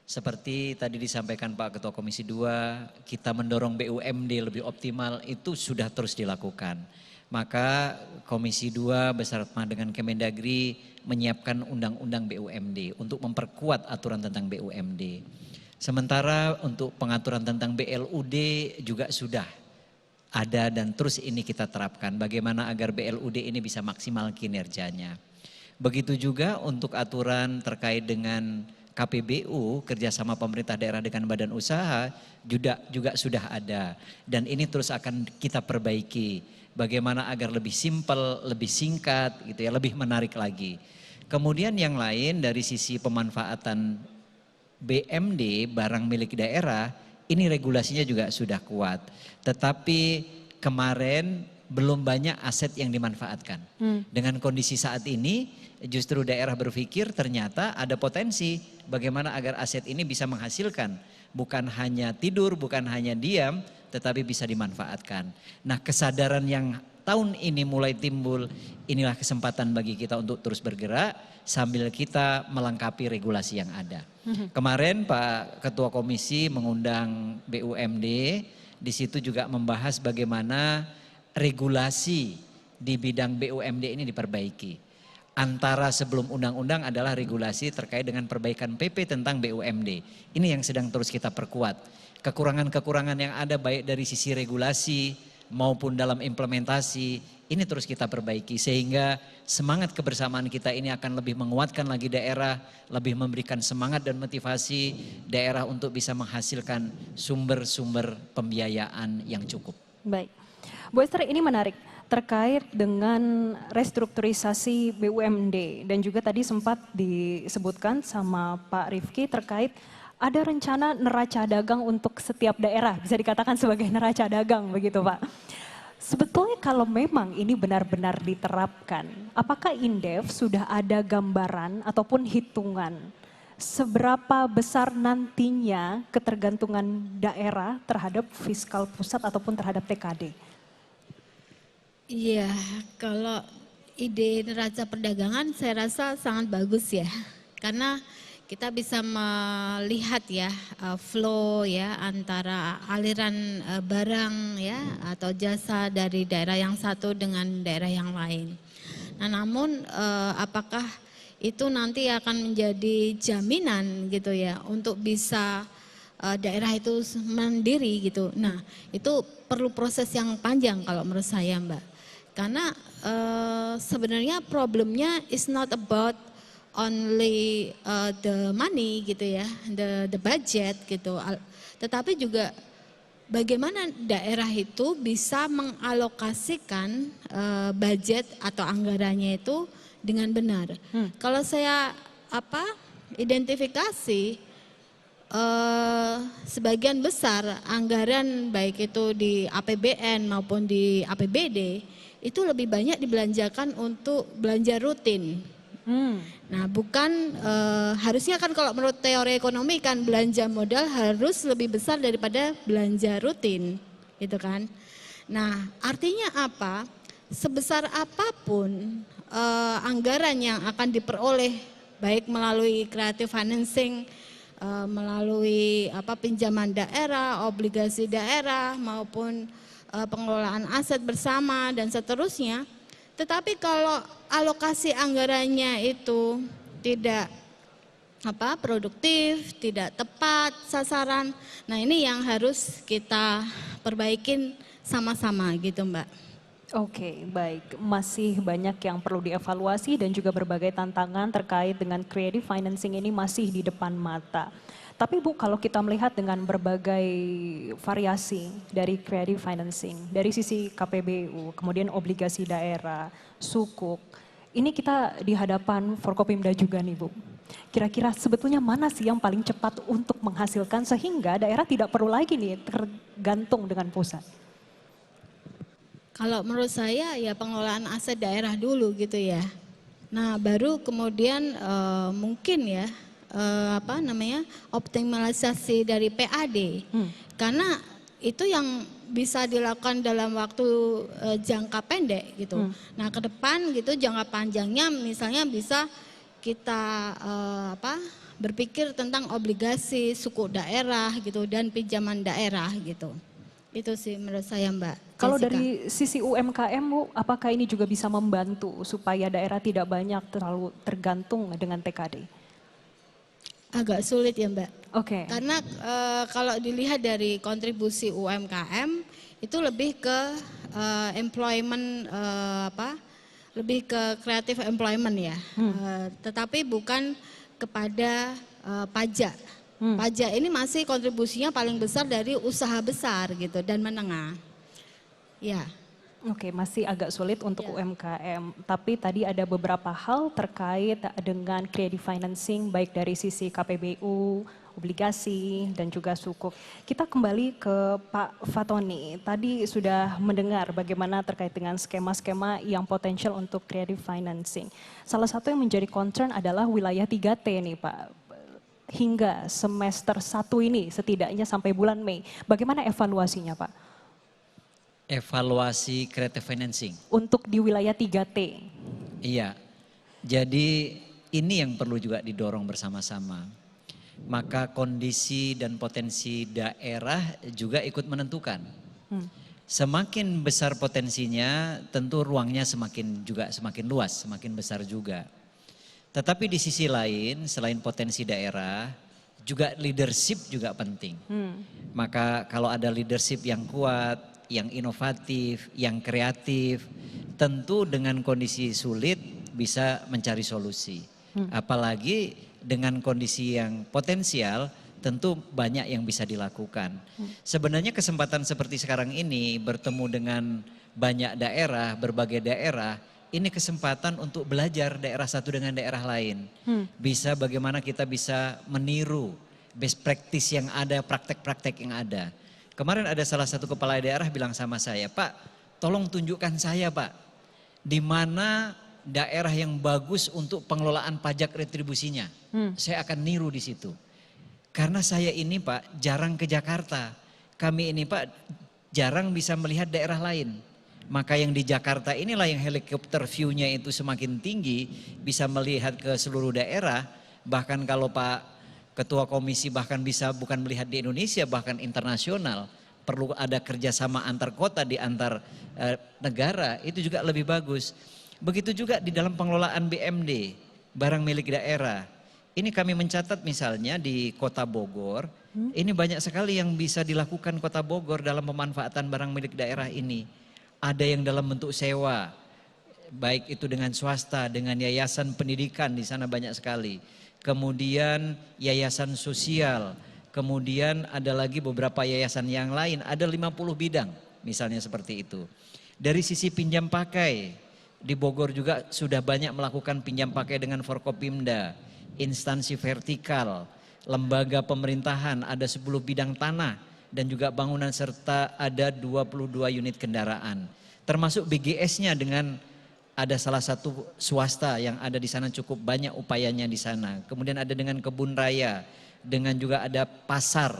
B: Seperti tadi disampaikan Pak Ketua Komisi 2, kita mendorong BUMD lebih optimal, itu sudah terus dilakukan. Maka Komisi 2 bersama dengan Kemendagri menyiapkan undang-undang BUMD untuk memperkuat aturan tentang BUMD. Sementara untuk pengaturan tentang BLUD juga sudah ada dan terus ini kita terapkan. Bagaimana agar BLUD ini bisa maksimal kinerjanya. Begitu juga untuk aturan terkait dengan KPBU kerjasama pemerintah daerah dengan badan usaha juga sudah ada, dan ini terus akan kita perbaiki. Bagaimana agar lebih simpel, lebih singkat, gitu ya, lebih menarik lagi. Kemudian yang lain dari sisi pemanfaatan BMD, barang milik daerah, ini regulasinya juga sudah kuat. Tetapi kemarin belum banyak aset yang dimanfaatkan. Dengan kondisi saat ini justru daerah berpikir ternyata ada potensi bagaimana agar aset ini bisa menghasilkan. Bukan hanya tidur, bukan hanya diam, tetapi bisa dimanfaatkan. Nah, kesadaran yang tahun ini mulai timbul, inilah kesempatan bagi kita untuk terus bergerak sambil kita melengkapi regulasi yang ada. Kemarin Pak Ketua Komisi mengundang BUMD, di situ juga membahas bagaimana regulasi di bidang BUMD ini diperbaiki. Antara sebelum undang-undang adalah regulasi terkait dengan perbaikan PP tentang BUMD. Ini yang sedang terus kita perkuat. Kekurangan-kekurangan yang ada baik dari sisi regulasi maupun dalam implementasi, ini terus kita perbaiki. Sehingga semangat kebersamaan kita ini akan lebih menguatkan lagi daerah, lebih memberikan semangat dan motivasi daerah untuk bisa menghasilkan sumber-sumber pembiayaan yang cukup.
A: Baik, Bu Esther, ini menarik terkait dengan restrukturisasi BUMD dan juga tadi sempat disebutkan sama Pak Rifki terkait ada rencana neraca dagang untuk setiap daerah, bisa dikatakan sebagai neraca dagang begitu Pak. Sebetulnya kalau memang ini benar-benar diterapkan, apakah Indef sudah ada gambaran ataupun hitungan seberapa besar nantinya ketergantungan daerah terhadap fiskal pusat ataupun terhadap TKD?
C: Iya, kalau ide neraca perdagangan saya rasa sangat bagus ya. Karena kita bisa melihat ya flow ya antara aliran barang ya atau jasa dari daerah yang satu dengan daerah yang lain. Nah, namun apakah itu nanti akan menjadi jaminan gitu ya untuk bisa daerah itu mandiri gitu. Nah, itu perlu proses yang panjang kalau menurut saya, Mbak. Karena sebenarnya problemnya is not about only the money gitu ya, the budget gitu. Tetapi juga bagaimana daerah itu bisa mengalokasikan budget atau anggarannya itu dengan benar. Kalau saya identifikasi sebagian besar anggaran baik itu di APBN maupun di APBD itu lebih banyak dibelanjakan untuk belanja rutin. Nah, bukan harusnya kan kalau menurut teori ekonomi kan belanja modal harus lebih besar daripada belanja rutin, gitu kan. Nah, artinya apa? Sebesar apapun anggaran yang akan diperoleh baik melalui creative financing, melalui pinjaman daerah, obligasi daerah maupun pengelolaan aset bersama dan seterusnya. Tetapi kalau alokasi anggarannya itu tidak produktif, tidak tepat sasaran. Nah, ini yang harus kita perbaikin sama-sama gitu, Mbak.
A: Oke, baik. Masih banyak yang perlu dievaluasi dan juga berbagai tantangan terkait dengan creative financing ini masih di depan mata. Tapi Bu, kalau kita melihat dengan berbagai variasi dari creative financing, dari sisi KPBU, kemudian obligasi daerah, sukuk, ini kita di hadapan Forkopimda juga nih Bu. Kira-kira sebetulnya mana sih yang paling cepat untuk menghasilkan sehingga daerah tidak perlu lagi nih tergantung dengan pusat?
C: Kalau menurut saya ya pengelolaan aset daerah dulu gitu ya. Nah, baru kemudian mungkin ya optimalisasi dari PAD. Karena itu yang bisa dilakukan dalam waktu jangka pendek gitu. Nah, ke depan gitu jangka panjangnya misalnya bisa kita berpikir tentang obligasi suku daerah gitu dan pinjaman daerah gitu. Itu sih menurut saya, Mbak.
A: Kalau
C: Jessica.
A: dari sisi UMKM Bu, apakah ini juga bisa membantu supaya daerah tidak banyak terlalu tergantung dengan TKD?
C: Agak sulit ya Mbak.
A: Oke.
C: Karena kalau dilihat dari kontribusi UMKM itu lebih ke employment lebih ke creative employment ya. Tetapi bukan kepada pajak. Pajak ini masih kontribusinya paling besar dari usaha besar gitu dan menengah. Ya.
A: Oke, masih agak sulit untuk UMKM. Tapi tadi ada beberapa hal terkait dengan creative financing baik dari sisi KPBU, obligasi, dan juga sukuk. Kita kembali ke Pak Fatoni. Tadi sudah mendengar bagaimana terkait dengan skema-skema yang potensial untuk creative financing. Salah satu yang menjadi concern adalah wilayah 3T nih Pak. Hingga semester 1 ini setidaknya sampai bulan Mei. Bagaimana evaluasinya Pak?
B: Evaluasi creative financing.
A: Untuk di wilayah 3T.
B: Iya, jadi ini yang perlu juga didorong bersama-sama. Maka kondisi dan potensi daerah juga ikut menentukan. Semakin besar potensinya, tentu ruangnya semakin luas, semakin besar juga. Tetapi di sisi lain, selain potensi daerah, juga leadership juga penting. Maka kalau ada leadership yang kuat, yang inovatif, yang kreatif, tentu dengan kondisi sulit bisa mencari solusi. Apalagi dengan kondisi yang potensial, tentu banyak yang bisa dilakukan. Sebenarnya kesempatan seperti sekarang ini bertemu dengan banyak daerah, berbagai daerah, ini kesempatan untuk belajar daerah satu dengan daerah lain. Bisa bagaimana kita bisa meniru best practice yang ada, praktek-praktek yang ada. Kemarin ada salah satu kepala daerah bilang sama saya, Pak, tolong tunjukkan saya Pak, di mana daerah yang bagus untuk pengelolaan pajak retribusinya. Saya akan niru di situ. Karena saya ini Pak jarang ke Jakarta. Kami ini Pak jarang bisa melihat daerah lain. Maka yang di Jakarta inilah yang helikopter view-nya itu semakin tinggi, bisa melihat ke seluruh daerah. Bahkan kalau Pak Ketua Komisi bahkan bisa bukan melihat di Indonesia, bahkan internasional. Perlu ada kerjasama antar kota di antar negara, itu juga lebih bagus. Begitu juga di dalam pengelolaan BMD, barang milik daerah. Ini kami mencatat misalnya di Kota Bogor, ini banyak sekali yang bisa dilakukan Kota Bogor dalam pemanfaatan barang milik daerah ini. Ada yang dalam bentuk sewa, baik itu dengan swasta, dengan yayasan pendidikan di sana banyak sekali. Kemudian yayasan sosial, kemudian ada lagi beberapa yayasan yang lain, ada 50 bidang misalnya seperti itu. Dari sisi pinjam pakai, di Bogor juga sudah banyak melakukan pinjam pakai dengan Forkopimda, instansi vertikal, lembaga pemerintahan, ada 10 bidang tanah dan juga bangunan serta ada 22 unit kendaraan. Termasuk BGS-nya dengan ada salah satu swasta yang ada di sana cukup banyak upayanya di sana. Kemudian ada dengan kebun raya, dengan juga ada pasar.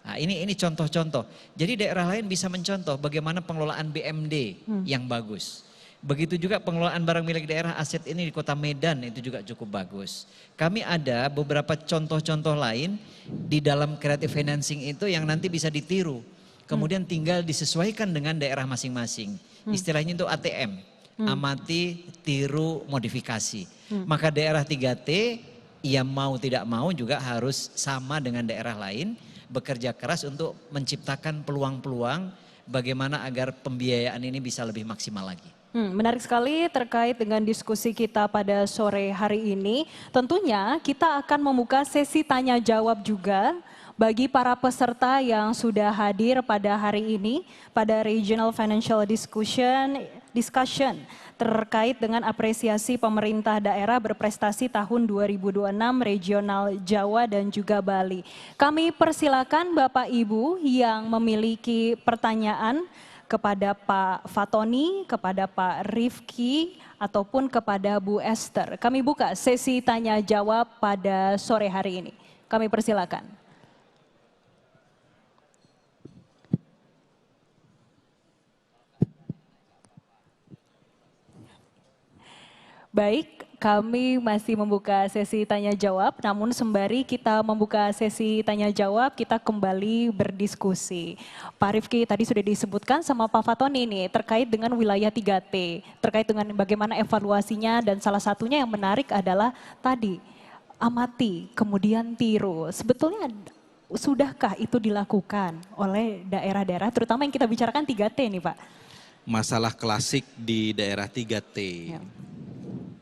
B: Nah, ini contoh-contoh. Jadi daerah lain bisa mencontoh bagaimana pengelolaan BMD yang bagus. Begitu juga pengelolaan barang milik daerah aset ini di Kota Medan itu juga cukup bagus. Kami ada beberapa contoh-contoh lain di dalam creative financing itu yang nanti bisa ditiru. Kemudian tinggal disesuaikan dengan daerah masing-masing. Istilahnya itu ATM. Amati, tiru, modifikasi. Maka daerah 3T yang mau tidak mau juga harus sama dengan daerah lain, bekerja keras untuk menciptakan peluang-peluang bagaimana agar pembiayaan ini bisa lebih maksimal lagi.
A: Menarik sekali terkait dengan diskusi kita pada sore hari ini. Tentunya kita akan membuka sesi tanya jawab juga bagi para peserta yang sudah hadir pada hari ini pada Regional Financial Discussion terkait dengan apresiasi pemerintah daerah berprestasi tahun 2026 Regional Jawa dan juga Bali. Kami persilakan Bapak Ibu yang memiliki pertanyaan kepada Pak Fatoni, kepada Pak Rifki, ataupun kepada Bu Esther. Kami buka sesi tanya jawab pada sore hari ini. Kami persilakan. Baik, kami masih membuka sesi tanya jawab, namun sembari kita membuka sesi tanya jawab, kita kembali berdiskusi. Pak Rifki tadi sudah disebutkan sama Pak Fatoni ini terkait dengan wilayah 3T, terkait dengan bagaimana evaluasinya dan salah satunya yang menarik adalah tadi amati, kemudian tiru. Sebetulnya sudahkah itu dilakukan oleh daerah-daerah, terutama yang kita bicarakan 3T nih Pak?
D: Masalah klasik di daerah 3T.
A: Ya.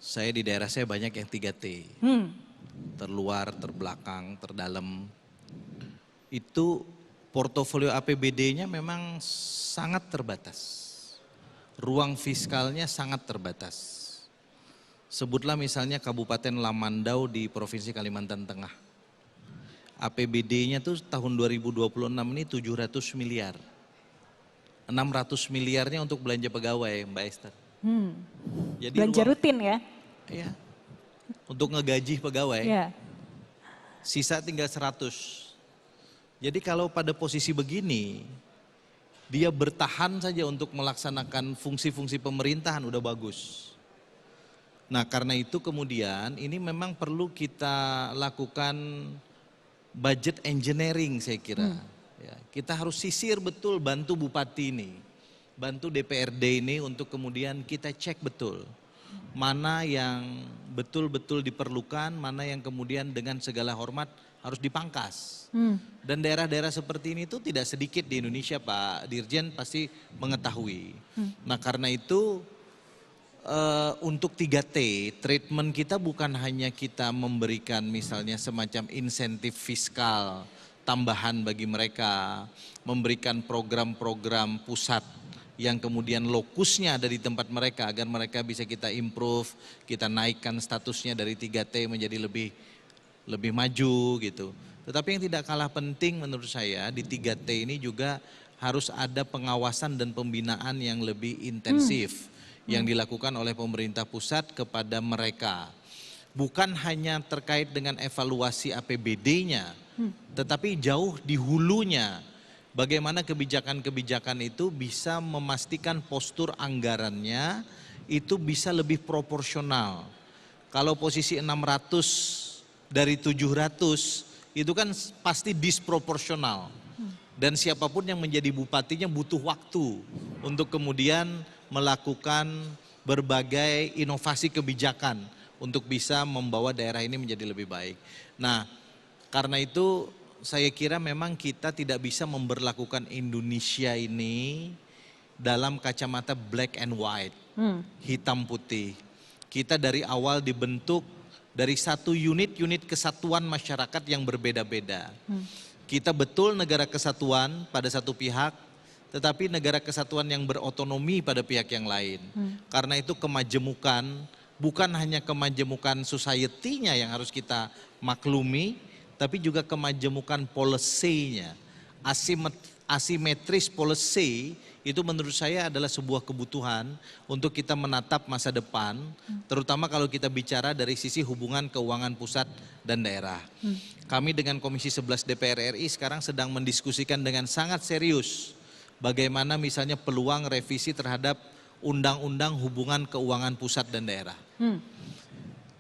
D: Saya di daerah saya banyak yang 3T. terluar, terbelakang, terdalam. Itu portofolio APBD-nya memang sangat terbatas. Ruang fiskalnya sangat terbatas. Sebutlah misalnya Kabupaten Lamandau di Provinsi Kalimantan Tengah. APBD-nya tuh tahun 2026 ini 700 miliar. 600 miliarnya untuk belanja pegawai, Mbak Esther. Jadi
A: Belanja rutin ya?
D: Iya, untuk ngegaji pegawai.
A: Ya.
D: Sisa tinggal 100. Jadi kalau pada posisi begini, dia bertahan saja untuk melaksanakan fungsi-fungsi pemerintahan udah bagus. Nah karena itu kemudian ini memang perlu kita lakukan budget engineering saya kira. Ya, kita harus sisir betul, bantu bupati ini, bantu DPRD ini untuk kemudian kita cek betul. Mana yang betul-betul diperlukan, mana yang kemudian dengan segala hormat harus dipangkas. Dan daerah-daerah seperti ini tuh tidak sedikit di Indonesia, Pak Dirjen pasti mengetahui. Nah karena itu untuk 3T, treatment kita bukan hanya kita memberikan misalnya semacam insentif fiskal tambahan bagi mereka, memberikan program-program pusat yang kemudian lokusnya ada di tempat mereka agar mereka bisa kita improve, kita naikkan statusnya dari 3T menjadi lebih maju gitu. Tetapi yang tidak kalah penting menurut saya di 3T ini juga harus ada pengawasan dan pembinaan yang lebih intensif yang dilakukan oleh pemerintah pusat kepada mereka. Bukan hanya terkait dengan evaluasi APBD-nya, tetapi jauh di hulunya. Bagaimana kebijakan-kebijakan itu bisa memastikan postur anggarannya itu bisa lebih proporsional. Kalau posisi 600 dari 700 itu kan pasti disproporsional. Dan siapapun yang menjadi bupatinya butuh waktu untuk kemudian melakukan berbagai inovasi kebijakan untuk bisa membawa daerah ini menjadi lebih baik. Nah, karena itu saya kira memang kita tidak bisa memberlakukan Indonesia ini dalam kacamata black and white, hitam putih. Kita dari awal dibentuk dari satu unit-unit kesatuan masyarakat yang berbeda-beda. Kita betul negara kesatuan pada satu pihak, tetapi negara kesatuan yang berotonomi pada pihak yang lain. Karena itu kemajemukan bukan hanya kemajemukan society-nya yang harus kita maklumi, tapi juga kemajemukan policy-nya. Asimetris policy itu menurut saya adalah sebuah kebutuhan untuk kita menatap masa depan, terutama kalau kita bicara dari sisi hubungan keuangan pusat dan daerah. Kami dengan Komisi 11 DPR RI sekarang sedang mendiskusikan dengan sangat serius bagaimana misalnya peluang revisi terhadap undang-undang hubungan keuangan pusat dan daerah.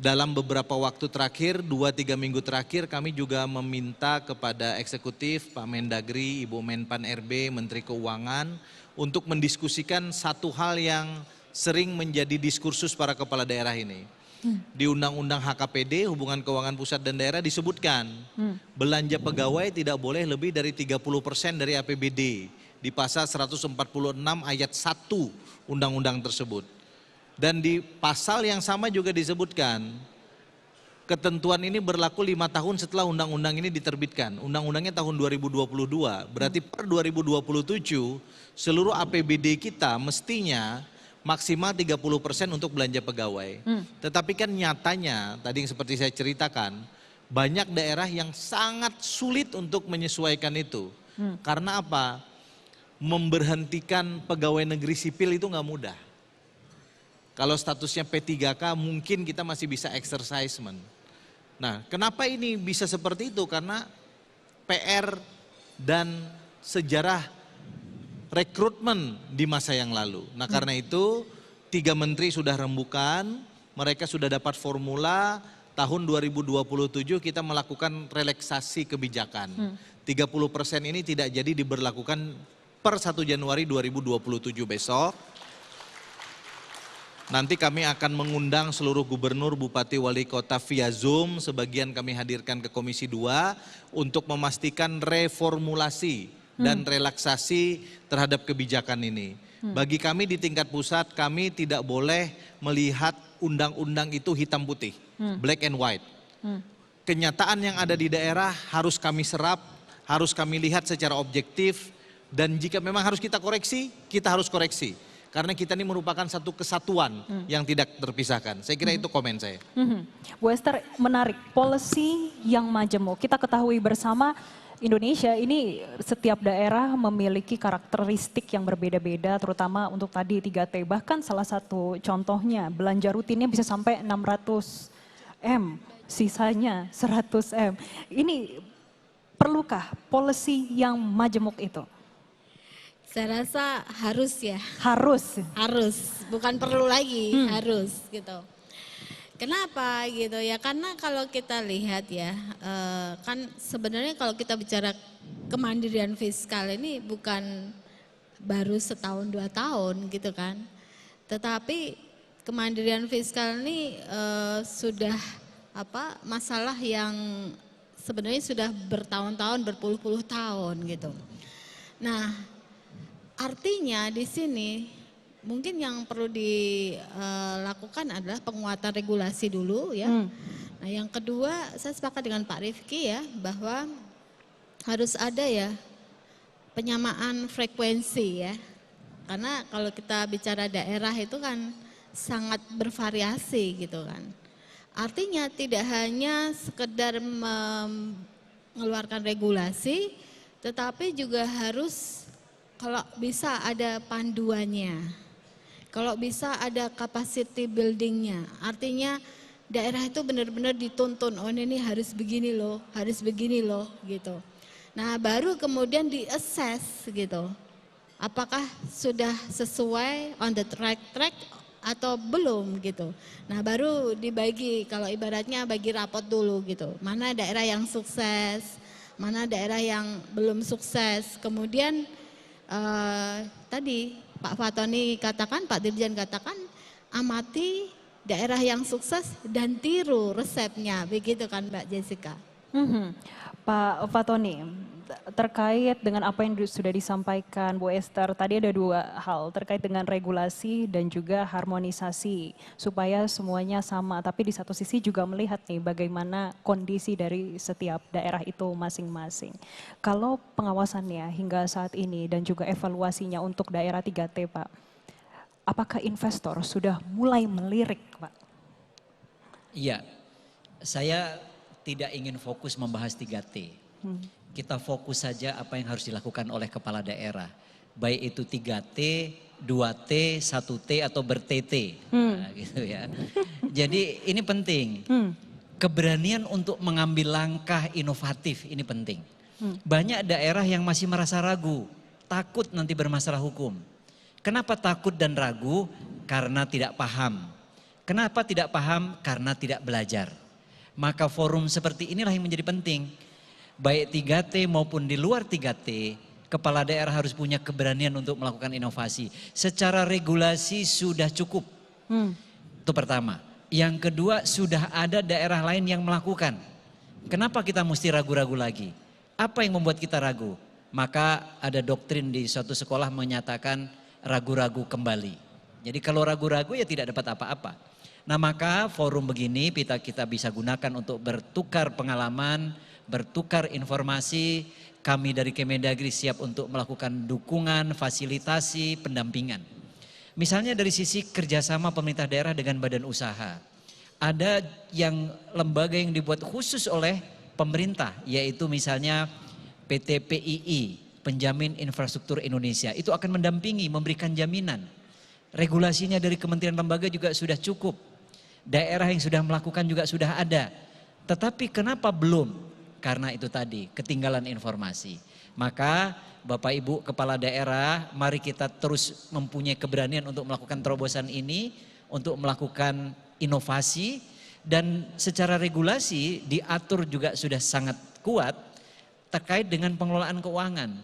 D: Dalam beberapa waktu terakhir, 2-3 minggu terakhir kami juga meminta kepada eksekutif, Pak Mendagri, Ibu Menpan RB, Menteri Keuangan untuk mendiskusikan satu hal yang sering menjadi diskursus para kepala daerah ini. Di Undang-Undang HKPD, Hubungan Keuangan Pusat dan Daerah disebutkan belanja pegawai tidak boleh lebih dari 30% dari APBD di pasal 146 ayat 1 undang-undang tersebut. Dan di pasal yang sama juga disebutkan ketentuan ini berlaku 5 tahun setelah undang-undang ini diterbitkan. Undang-undangnya tahun 2022, berarti per 2027 seluruh APBD kita mestinya maksimal 30% untuk belanja pegawai. Tetapi kan nyatanya tadi yang seperti saya ceritakan, banyak daerah yang sangat sulit untuk menyesuaikan itu. Karena apa? Memberhentikan pegawai negeri sipil itu nggak mudah. Kalau statusnya P3K mungkin kita masih bisa exercisement. Nah, kenapa ini bisa seperti itu? Karena PR dan sejarah rekrutmen di masa yang lalu. Nah, karena itu 3 menteri sudah rembukan, mereka sudah dapat formula, tahun 2027 kita melakukan relaksasi kebijakan. 30% ini tidak jadi diberlakukan per 1 Januari 2027 besok. Nanti kami akan mengundang seluruh gubernur, bupati, wali kota via Zoom, sebagian kami hadirkan ke Komisi 2 untuk memastikan reformulasi dan relaksasi terhadap kebijakan ini. Bagi kami di tingkat pusat, kami tidak boleh melihat undang-undang itu hitam putih, black and white. kenyataan yang ada di daerah harus kami serap, harus kami lihat secara objektif, dan jika memang harus kita koreksi, kita harus koreksi. Karena kita ini merupakan satu kesatuan yang tidak terpisahkan. Saya kira itu komen saya.
A: Bu Esther, menarik, policy yang majemuk. Kita ketahui bersama Indonesia ini setiap daerah memiliki karakteristik yang berbeda-beda, terutama untuk tadi 3T. Bahkan salah satu contohnya belanja rutinnya bisa sampai 600 M, sisanya 100 M. Ini perlukah policy yang majemuk itu?
C: Saya rasa harus ya.
A: Harus.
C: Harus, bukan perlu lagi, harus gitu. Kenapa gitu ya? Karena kalau kita lihat ya, kan sebenarnya kalau kita bicara kemandirian fiskal ini bukan baru setahun 2 tahun gitu kan. Tetapi kemandirian fiskal ini sudah masalah yang sebenarnya sudah bertahun-tahun, berpuluh-puluh tahun gitu. Nah, artinya di sini mungkin yang perlu dilakukan adalah penguatan regulasi dulu ya. Nah, yang kedua saya sepakat dengan Pak Rifki ya bahwa harus ada ya penyamaan frekuensi ya. Karena kalau kita bicara daerah itu kan sangat bervariasi gitu kan. Artinya tidak hanya sekedar mengeluarkan regulasi, tetapi juga harus kalau bisa ada panduannya, kalau bisa ada capacity buildingnya. Artinya daerah itu benar-benar dituntun, oh ini harus begini loh gitu. Nah baru kemudian di-assess gitu, apakah sudah sesuai on the right track atau belum gitu. Nah baru dibagi, kalau ibaratnya bagi rapot dulu gitu, mana daerah yang sukses, mana daerah yang belum sukses. Kemudian tadi Pak Fatoni katakan, Pak Dirjen katakan, amati daerah yang sukses dan tiru resepnya, begitu kan Mbak Jessica?
A: Pak Fatoni, terkait dengan apa yang sudah disampaikan Bu Esther, tadi ada 2 hal terkait dengan regulasi dan juga harmonisasi supaya semuanya sama. Tapi di satu sisi juga melihat nih bagaimana kondisi dari setiap daerah itu masing-masing. Kalau pengawasannya hingga saat ini dan juga evaluasinya untuk daerah 3T Pak, apakah investor sudah mulai melirik Pak?
B: Iya, saya tidak ingin fokus membahas 3T. Kita fokus saja apa yang harus dilakukan oleh kepala daerah. Baik itu 3T, 2T, 1T atau ber-TT. Nah, gitu ya. Jadi ini penting. Keberanian untuk mengambil langkah inovatif ini penting. Banyak daerah yang masih merasa ragu, takut nanti bermasalah hukum. Kenapa takut dan ragu? Karena tidak paham. Kenapa tidak paham? Karena tidak belajar. Maka forum seperti inilah yang menjadi penting. Baik 3T maupun di luar 3T, kepala daerah harus punya keberanian untuk melakukan inovasi. Secara regulasi sudah cukup. Itu pertama. Yang kedua, sudah ada daerah lain yang melakukan. Kenapa kita mesti ragu-ragu lagi? Apa yang membuat kita ragu? Maka ada doktrin di suatu sekolah menyatakan ragu-ragu kembali. Jadi kalau ragu-ragu ya tidak dapat apa-apa. Nah maka forum begini kita bisa gunakan untuk bertukar pengalaman, bertukar informasi. Kami dari Kemendagri siap untuk melakukan dukungan, fasilitasi, pendampingan. Misalnya dari sisi kerjasama pemerintah daerah dengan badan usaha. Ada yang lembaga yang dibuat khusus oleh pemerintah, yaitu misalnya PT PII, Penjamin Infrastruktur Indonesia. Itu akan mendampingi, memberikan jaminan. Regulasinya dari kementerian lembaga juga sudah cukup. Daerah yang sudah melakukan juga sudah ada. Tetapi kenapa belum? Karena itu tadi, ketinggalan informasi. Maka Bapak Ibu Kepala Daerah, mari kita terus mempunyai keberanian untuk melakukan terobosan ini, untuk melakukan inovasi, dan secara regulasi diatur juga sudah sangat kuat terkait dengan pengelolaan keuangan.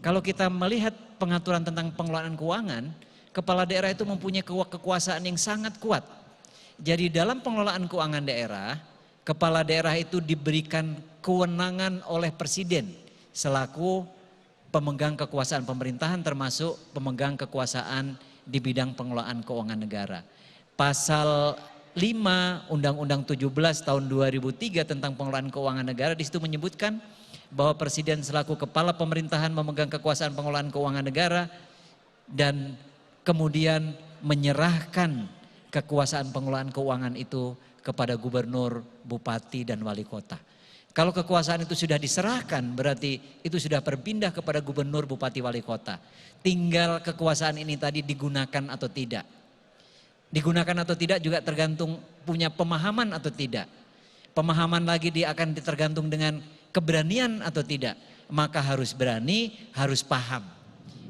B: Kalau kita melihat pengaturan tentang pengelolaan keuangan, kepala daerah itu mempunyai kekuasaan yang sangat kuat. Jadi dalam pengelolaan keuangan daerah, kepala daerah itu diberikan kewenangan oleh presiden selaku pemegang kekuasaan pemerintahan termasuk pemegang kekuasaan di bidang pengelolaan keuangan negara. Pasal 5 Undang-Undang 17 tahun 2003 tentang pengelolaan keuangan negara, di situ menyebutkan bahwa Presiden selaku kepala pemerintahan memegang kekuasaan pengelolaan keuangan negara dan kemudian menyerahkan kekuasaan pengelolaan keuangan itu kepada gubernur, bupati, dan wali kota. Kalau kekuasaan itu sudah diserahkan, berarti itu sudah berpindah kepada gubernur, bupati, wali kota. Tinggal kekuasaan ini tadi digunakan atau tidak. Digunakan atau tidak juga tergantung punya pemahaman atau tidak. Pemahaman lagi dia akan tergantung dengan keberanian atau tidak. Maka harus berani, harus paham.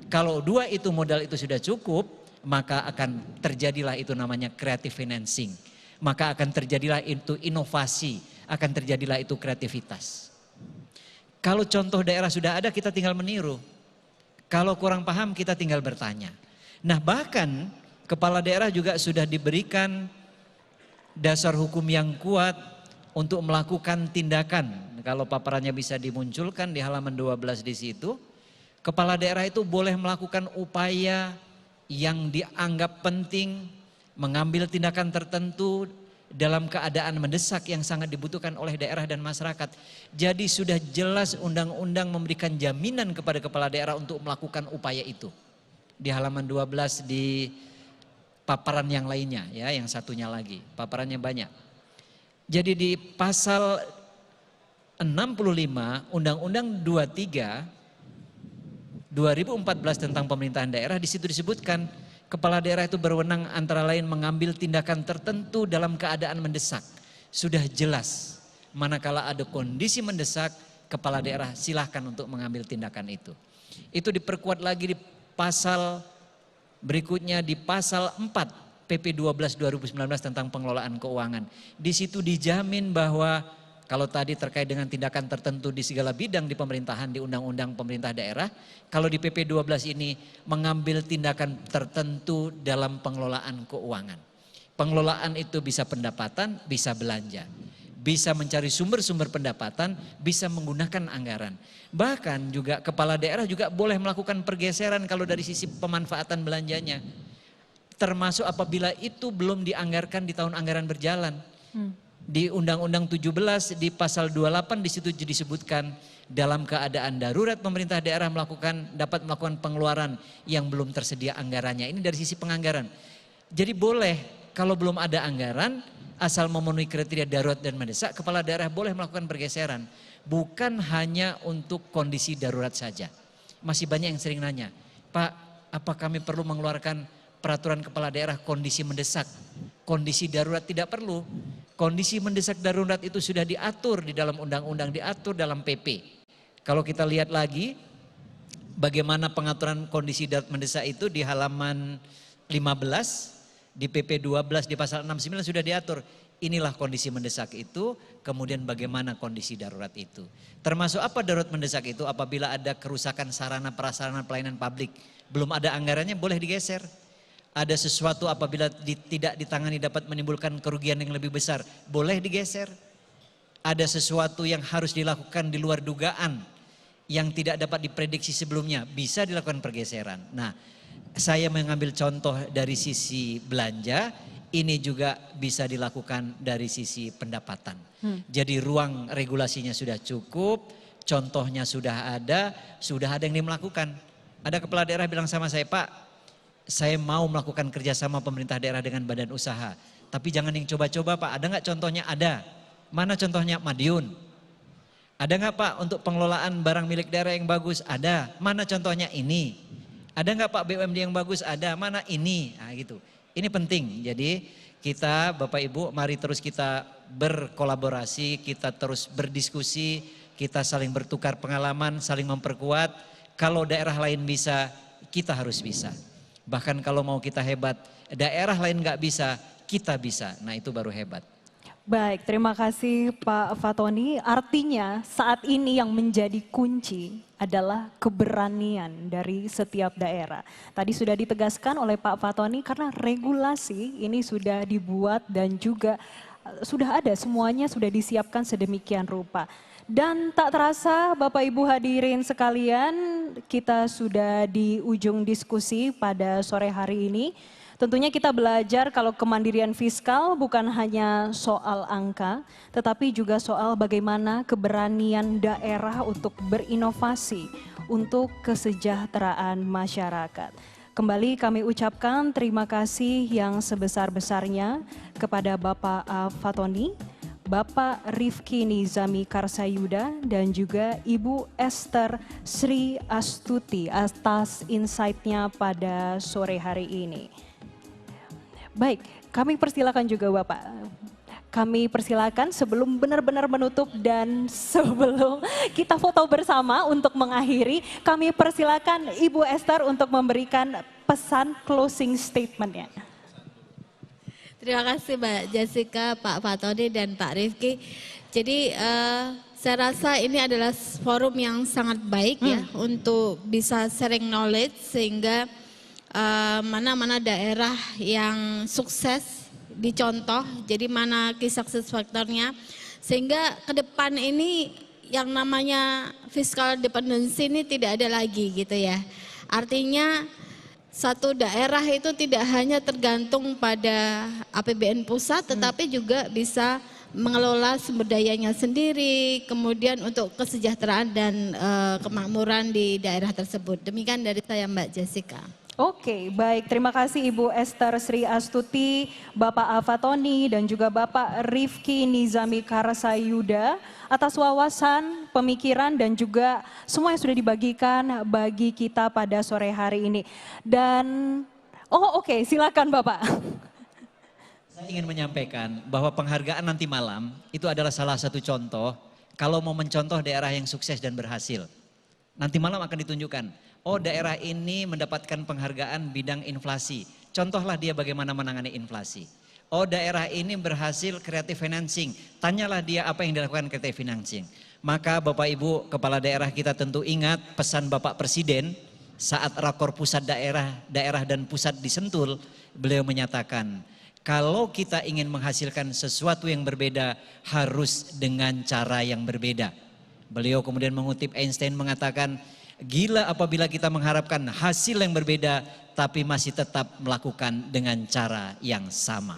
B: Kalau dua itu modal itu sudah cukup, maka akan terjadilah itu namanya creative financing. Maka akan terjadilah itu inovasi, akan terjadilah itu kreativitas. Kalau contoh daerah sudah ada, kita tinggal meniru. Kalau kurang paham, kita tinggal bertanya. Nah, bahkan kepala daerah juga sudah diberikan dasar hukum yang kuat untuk melakukan tindakan. Kalau paparannya bisa dimunculkan di halaman 12 di situ, kepala daerah itu boleh melakukan upaya yang dianggap penting, mengambil tindakan tertentu dalam keadaan mendesak yang sangat dibutuhkan oleh daerah dan masyarakat. Jadi sudah jelas undang-undang memberikan jaminan kepada kepala daerah untuk melakukan upaya itu. Di halaman 12 di paparan yang lainnya ya, yang satunya lagi, paparannya banyak. Jadi di pasal 65 Undang-Undang 23 2014 tentang pemerintahan daerah, di situ disebutkan kepala daerah itu berwenang antara lain mengambil tindakan tertentu dalam keadaan mendesak. Sudah jelas, manakala ada kondisi mendesak, kepala daerah silahkan untuk mengambil tindakan itu. Itu diperkuat lagi di pasal berikutnya, di pasal 4 PP 12 2019 tentang pengelolaan keuangan. Di situ dijamin bahwa kalau tadi terkait dengan tindakan tertentu di segala bidang di pemerintahan, di undang-undang pemerintah daerah, kalau di PP 12 ini mengambil tindakan tertentu dalam pengelolaan keuangan. Pengelolaan itu bisa pendapatan, bisa belanja. Bisa mencari sumber-sumber pendapatan, bisa menggunakan anggaran. Bahkan juga kepala daerah juga boleh melakukan pergeseran kalau dari sisi pemanfaatan belanjanya. Termasuk apabila itu belum dianggarkan di tahun anggaran berjalan. Di Undang-Undang 17 di pasal 28 di situ disebutkan dalam keadaan darurat pemerintah daerah dapat melakukan pengeluaran yang belum tersedia anggarannya. Ini dari sisi penganggaran. Jadi boleh kalau belum ada anggaran, asal memenuhi kriteria darurat dan mendesak, kepala daerah boleh melakukan pergeseran. Bukan hanya untuk kondisi darurat saja. Masih banyak yang sering nanya, Pak, apa kami perlu mengeluarkan peraturan kepala daerah kondisi mendesak? Kondisi darurat tidak perlu. Kondisi mendesak darurat itu sudah diatur di dalam undang-undang, diatur dalam PP. Kalau kita lihat lagi bagaimana pengaturan kondisi darurat mendesak itu di halaman 15, di PP 12 di pasal 69 sudah diatur. Inilah kondisi mendesak itu, kemudian bagaimana kondisi darurat itu. Termasuk apa darurat mendesak itu? Apabila ada kerusakan sarana prasarana pelayanan publik, belum ada anggarannya boleh digeser. Ada sesuatu apabila tidak ditangani dapat menimbulkan kerugian yang lebih besar, boleh digeser. Ada sesuatu yang harus dilakukan di luar dugaan, yang tidak dapat diprediksi sebelumnya, bisa dilakukan pergeseran. Nah, saya mengambil contoh dari sisi belanja, ini juga bisa dilakukan dari sisi pendapatan. Jadi ruang regulasinya sudah cukup, contohnya sudah ada yang melakukan. Ada kepala daerah bilang sama saya, Pak, saya mau melakukan kerjasama pemerintah daerah dengan badan usaha. Tapi jangan yang coba-coba Pak, ada nggak contohnya? Ada. Mana contohnya? Madiun. Ada nggak Pak untuk pengelolaan barang milik daerah yang bagus? Ada. Mana contohnya? Ini. Ada nggak Pak BUMD yang bagus? Ada. Mana? Ini. Nah gitu. Ini penting. Jadi kita Bapak Ibu mari terus kita berkolaborasi, kita terus berdiskusi, kita saling bertukar pengalaman, saling memperkuat. Kalau daerah lain bisa, kita harus bisa. Bahkan kalau mau kita hebat, daerah lain nggak bisa, kita bisa. Nah itu baru hebat.
A: Baik, terima kasih Pak Fatoni. Artinya saat ini yang menjadi kunci adalah keberanian dari setiap daerah. Tadi sudah ditegaskan oleh Pak Fatoni karena regulasi ini sudah dibuat dan juga sudah ada, semuanya sudah disiapkan sedemikian rupa. Dan tak terasa Bapak Ibu hadirin sekalian, kita sudah di ujung diskusi pada sore hari ini. Tentunya kita belajar kalau kemandirian fiskal bukan hanya soal angka, tetapi juga soal bagaimana keberanian daerah untuk berinovasi untuk kesejahteraan masyarakat. Kembali kami ucapkan terima kasih yang sebesar-besarnya kepada Bapak A. Fatoni, Bapak Rifki Nizami Karsayuda, dan juga Ibu Esther Sri Astuti atas insight-nya pada sore hari ini. Baik, kami persilakan juga Bapak. Kami persilakan sebelum benar-benar menutup dan sebelum kita foto bersama untuk mengakhiri, kami persilakan Ibu Esther untuk memberikan pesan closing statement-nya.
C: Terima kasih Mbak Jessica, Pak Fatoni, dan Pak Rifki. Jadi saya rasa ini adalah forum yang sangat baik ya untuk bisa sharing knowledge sehingga mana-mana daerah yang sukses dicontoh, jadi mana key success factor-nya, sehingga ke depan ini yang namanya fiscal dependency ini tidak ada lagi gitu ya. Artinya satu daerah itu tidak hanya tergantung pada APBN pusat, tetapi juga bisa mengelola sumber dayanya sendiri, kemudian untuk kesejahteraan dan kemakmuran di daerah tersebut. Demikian dari saya Mbak Jessica.
A: Oke, baik. Terima kasih Ibu Esther Sri Astuti, Bapak A. Fatoni, dan juga Bapak Rifki Nizami Karsayuda atas wawasan, pemikiran, dan juga semua yang sudah dibagikan bagi kita pada sore hari ini. Dan, oke, silakan Bapak.
B: Saya ingin menyampaikan bahwa penghargaan nanti malam itu adalah salah satu contoh kalau mau mencontoh daerah yang sukses dan berhasil. Nanti malam akan ditunjukkan. Oh, daerah ini mendapatkan penghargaan bidang inflasi. Contohlah dia bagaimana menangani inflasi. Oh, daerah ini berhasil creative financing. Tanyalah dia apa yang dilakukan creative financing. Maka Bapak Ibu Kepala Daerah kita tentu ingat pesan Bapak Presiden saat rakor pusat daerah dan pusat di Sentul. Beliau menyatakan, kalau kita ingin menghasilkan sesuatu yang berbeda harus dengan cara yang berbeda. Beliau kemudian mengutip Einstein mengatakan, gila apabila kita mengharapkan hasil yang berbeda tapi masih tetap melakukan dengan cara yang sama.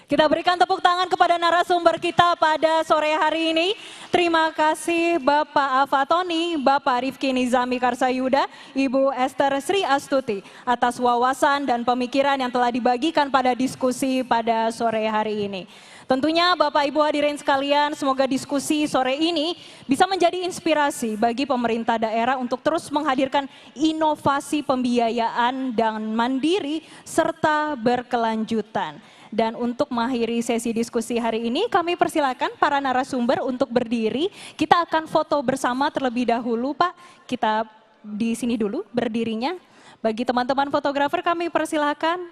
A: Kita berikan tepuk tangan kepada narasumber kita pada sore hari ini. Terima kasih Bapak A. Fatoni, Bapak Rifki Nizami Karsayuda, Ibu Esther Sri Astuti atas wawasan dan pemikiran yang telah dibagikan pada diskusi pada sore hari ini. Tentunya Bapak Ibu hadirin sekalian, semoga diskusi sore ini bisa menjadi inspirasi bagi pemerintah daerah untuk terus menghadirkan inovasi pembiayaan dan mandiri serta berkelanjutan. Dan untuk mengakhiri sesi diskusi hari ini, kami persilakan para narasumber untuk berdiri. Kita akan foto bersama terlebih dahulu, Pak. Kita di sini dulu berdirinya. Bagi teman-teman fotografer kami persilakan.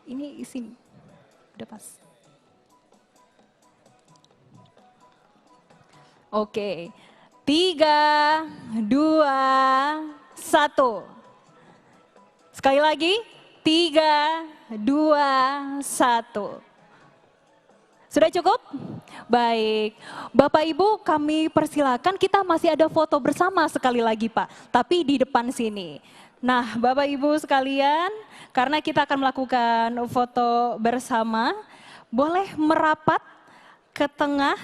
A: Ini sini, udah pas. Oke, 3, 2, 1. Sekali lagi, 3, 2, 1. Sudah cukup? Baik, Bapak Ibu kami persilakan, kita masih ada foto bersama sekali lagi Pak, tapi di depan sini. Nah Bapak Ibu sekalian, karena kita akan melakukan foto bersama, boleh merapat ke tengah.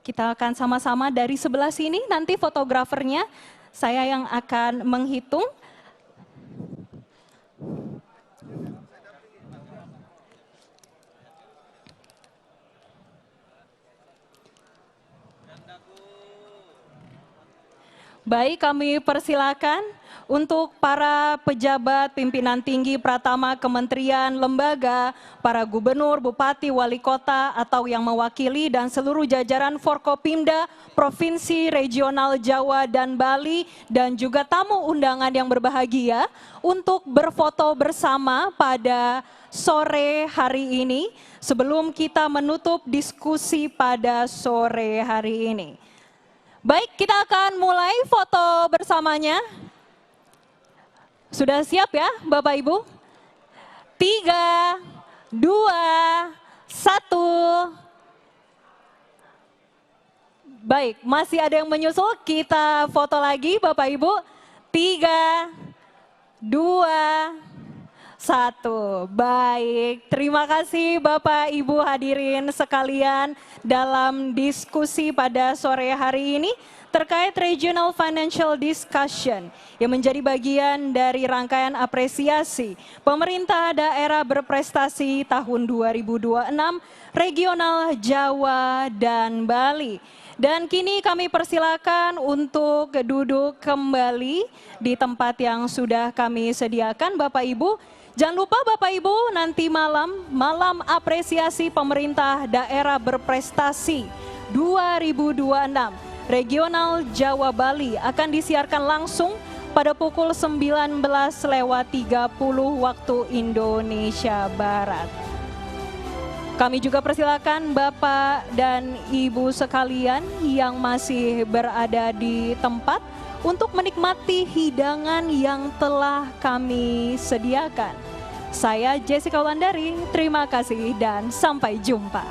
A: Kita akan sama-sama dari sebelah sini, nanti fotografernya saya yang akan menghitung. Baik, kami persilakan untuk para pejabat pimpinan tinggi Pratama Kementerian, Lembaga, para gubernur, bupati, wali kota atau yang mewakili dan seluruh jajaran Forkopimda, Provinsi Regional Jawa dan Bali dan juga tamu undangan yang berbahagia untuk berfoto bersama pada sore hari ini sebelum kita menutup diskusi pada sore hari ini. Baik, kita akan mulai foto bersamanya. Sudah siap ya Bapak Ibu? 3, 2, 1. Baik, masih ada yang menyusul, kita foto lagi Bapak Ibu. 3, 2, 1. Baik, terima kasih Bapak Ibu hadirin sekalian dalam diskusi pada sore hari ini terkait Regional Financial Discussion yang menjadi bagian dari rangkaian apresiasi pemerintah daerah berprestasi tahun 2026 Regional Jawa dan Bali. Dan kini kami persilakan untuk duduk kembali di tempat yang sudah kami sediakan Bapak Ibu. Jangan lupa Bapak Ibu, nanti malam apresiasi pemerintah daerah berprestasi 2026 Regional Jawa Bali akan disiarkan langsung pada pukul 19.30 waktu Indonesia Barat. Kami juga persilakan Bapak dan Ibu sekalian yang masih berada di tempat untuk menikmati hidangan yang telah kami sediakan. Saya Jessica Wulandari, terima kasih dan sampai jumpa.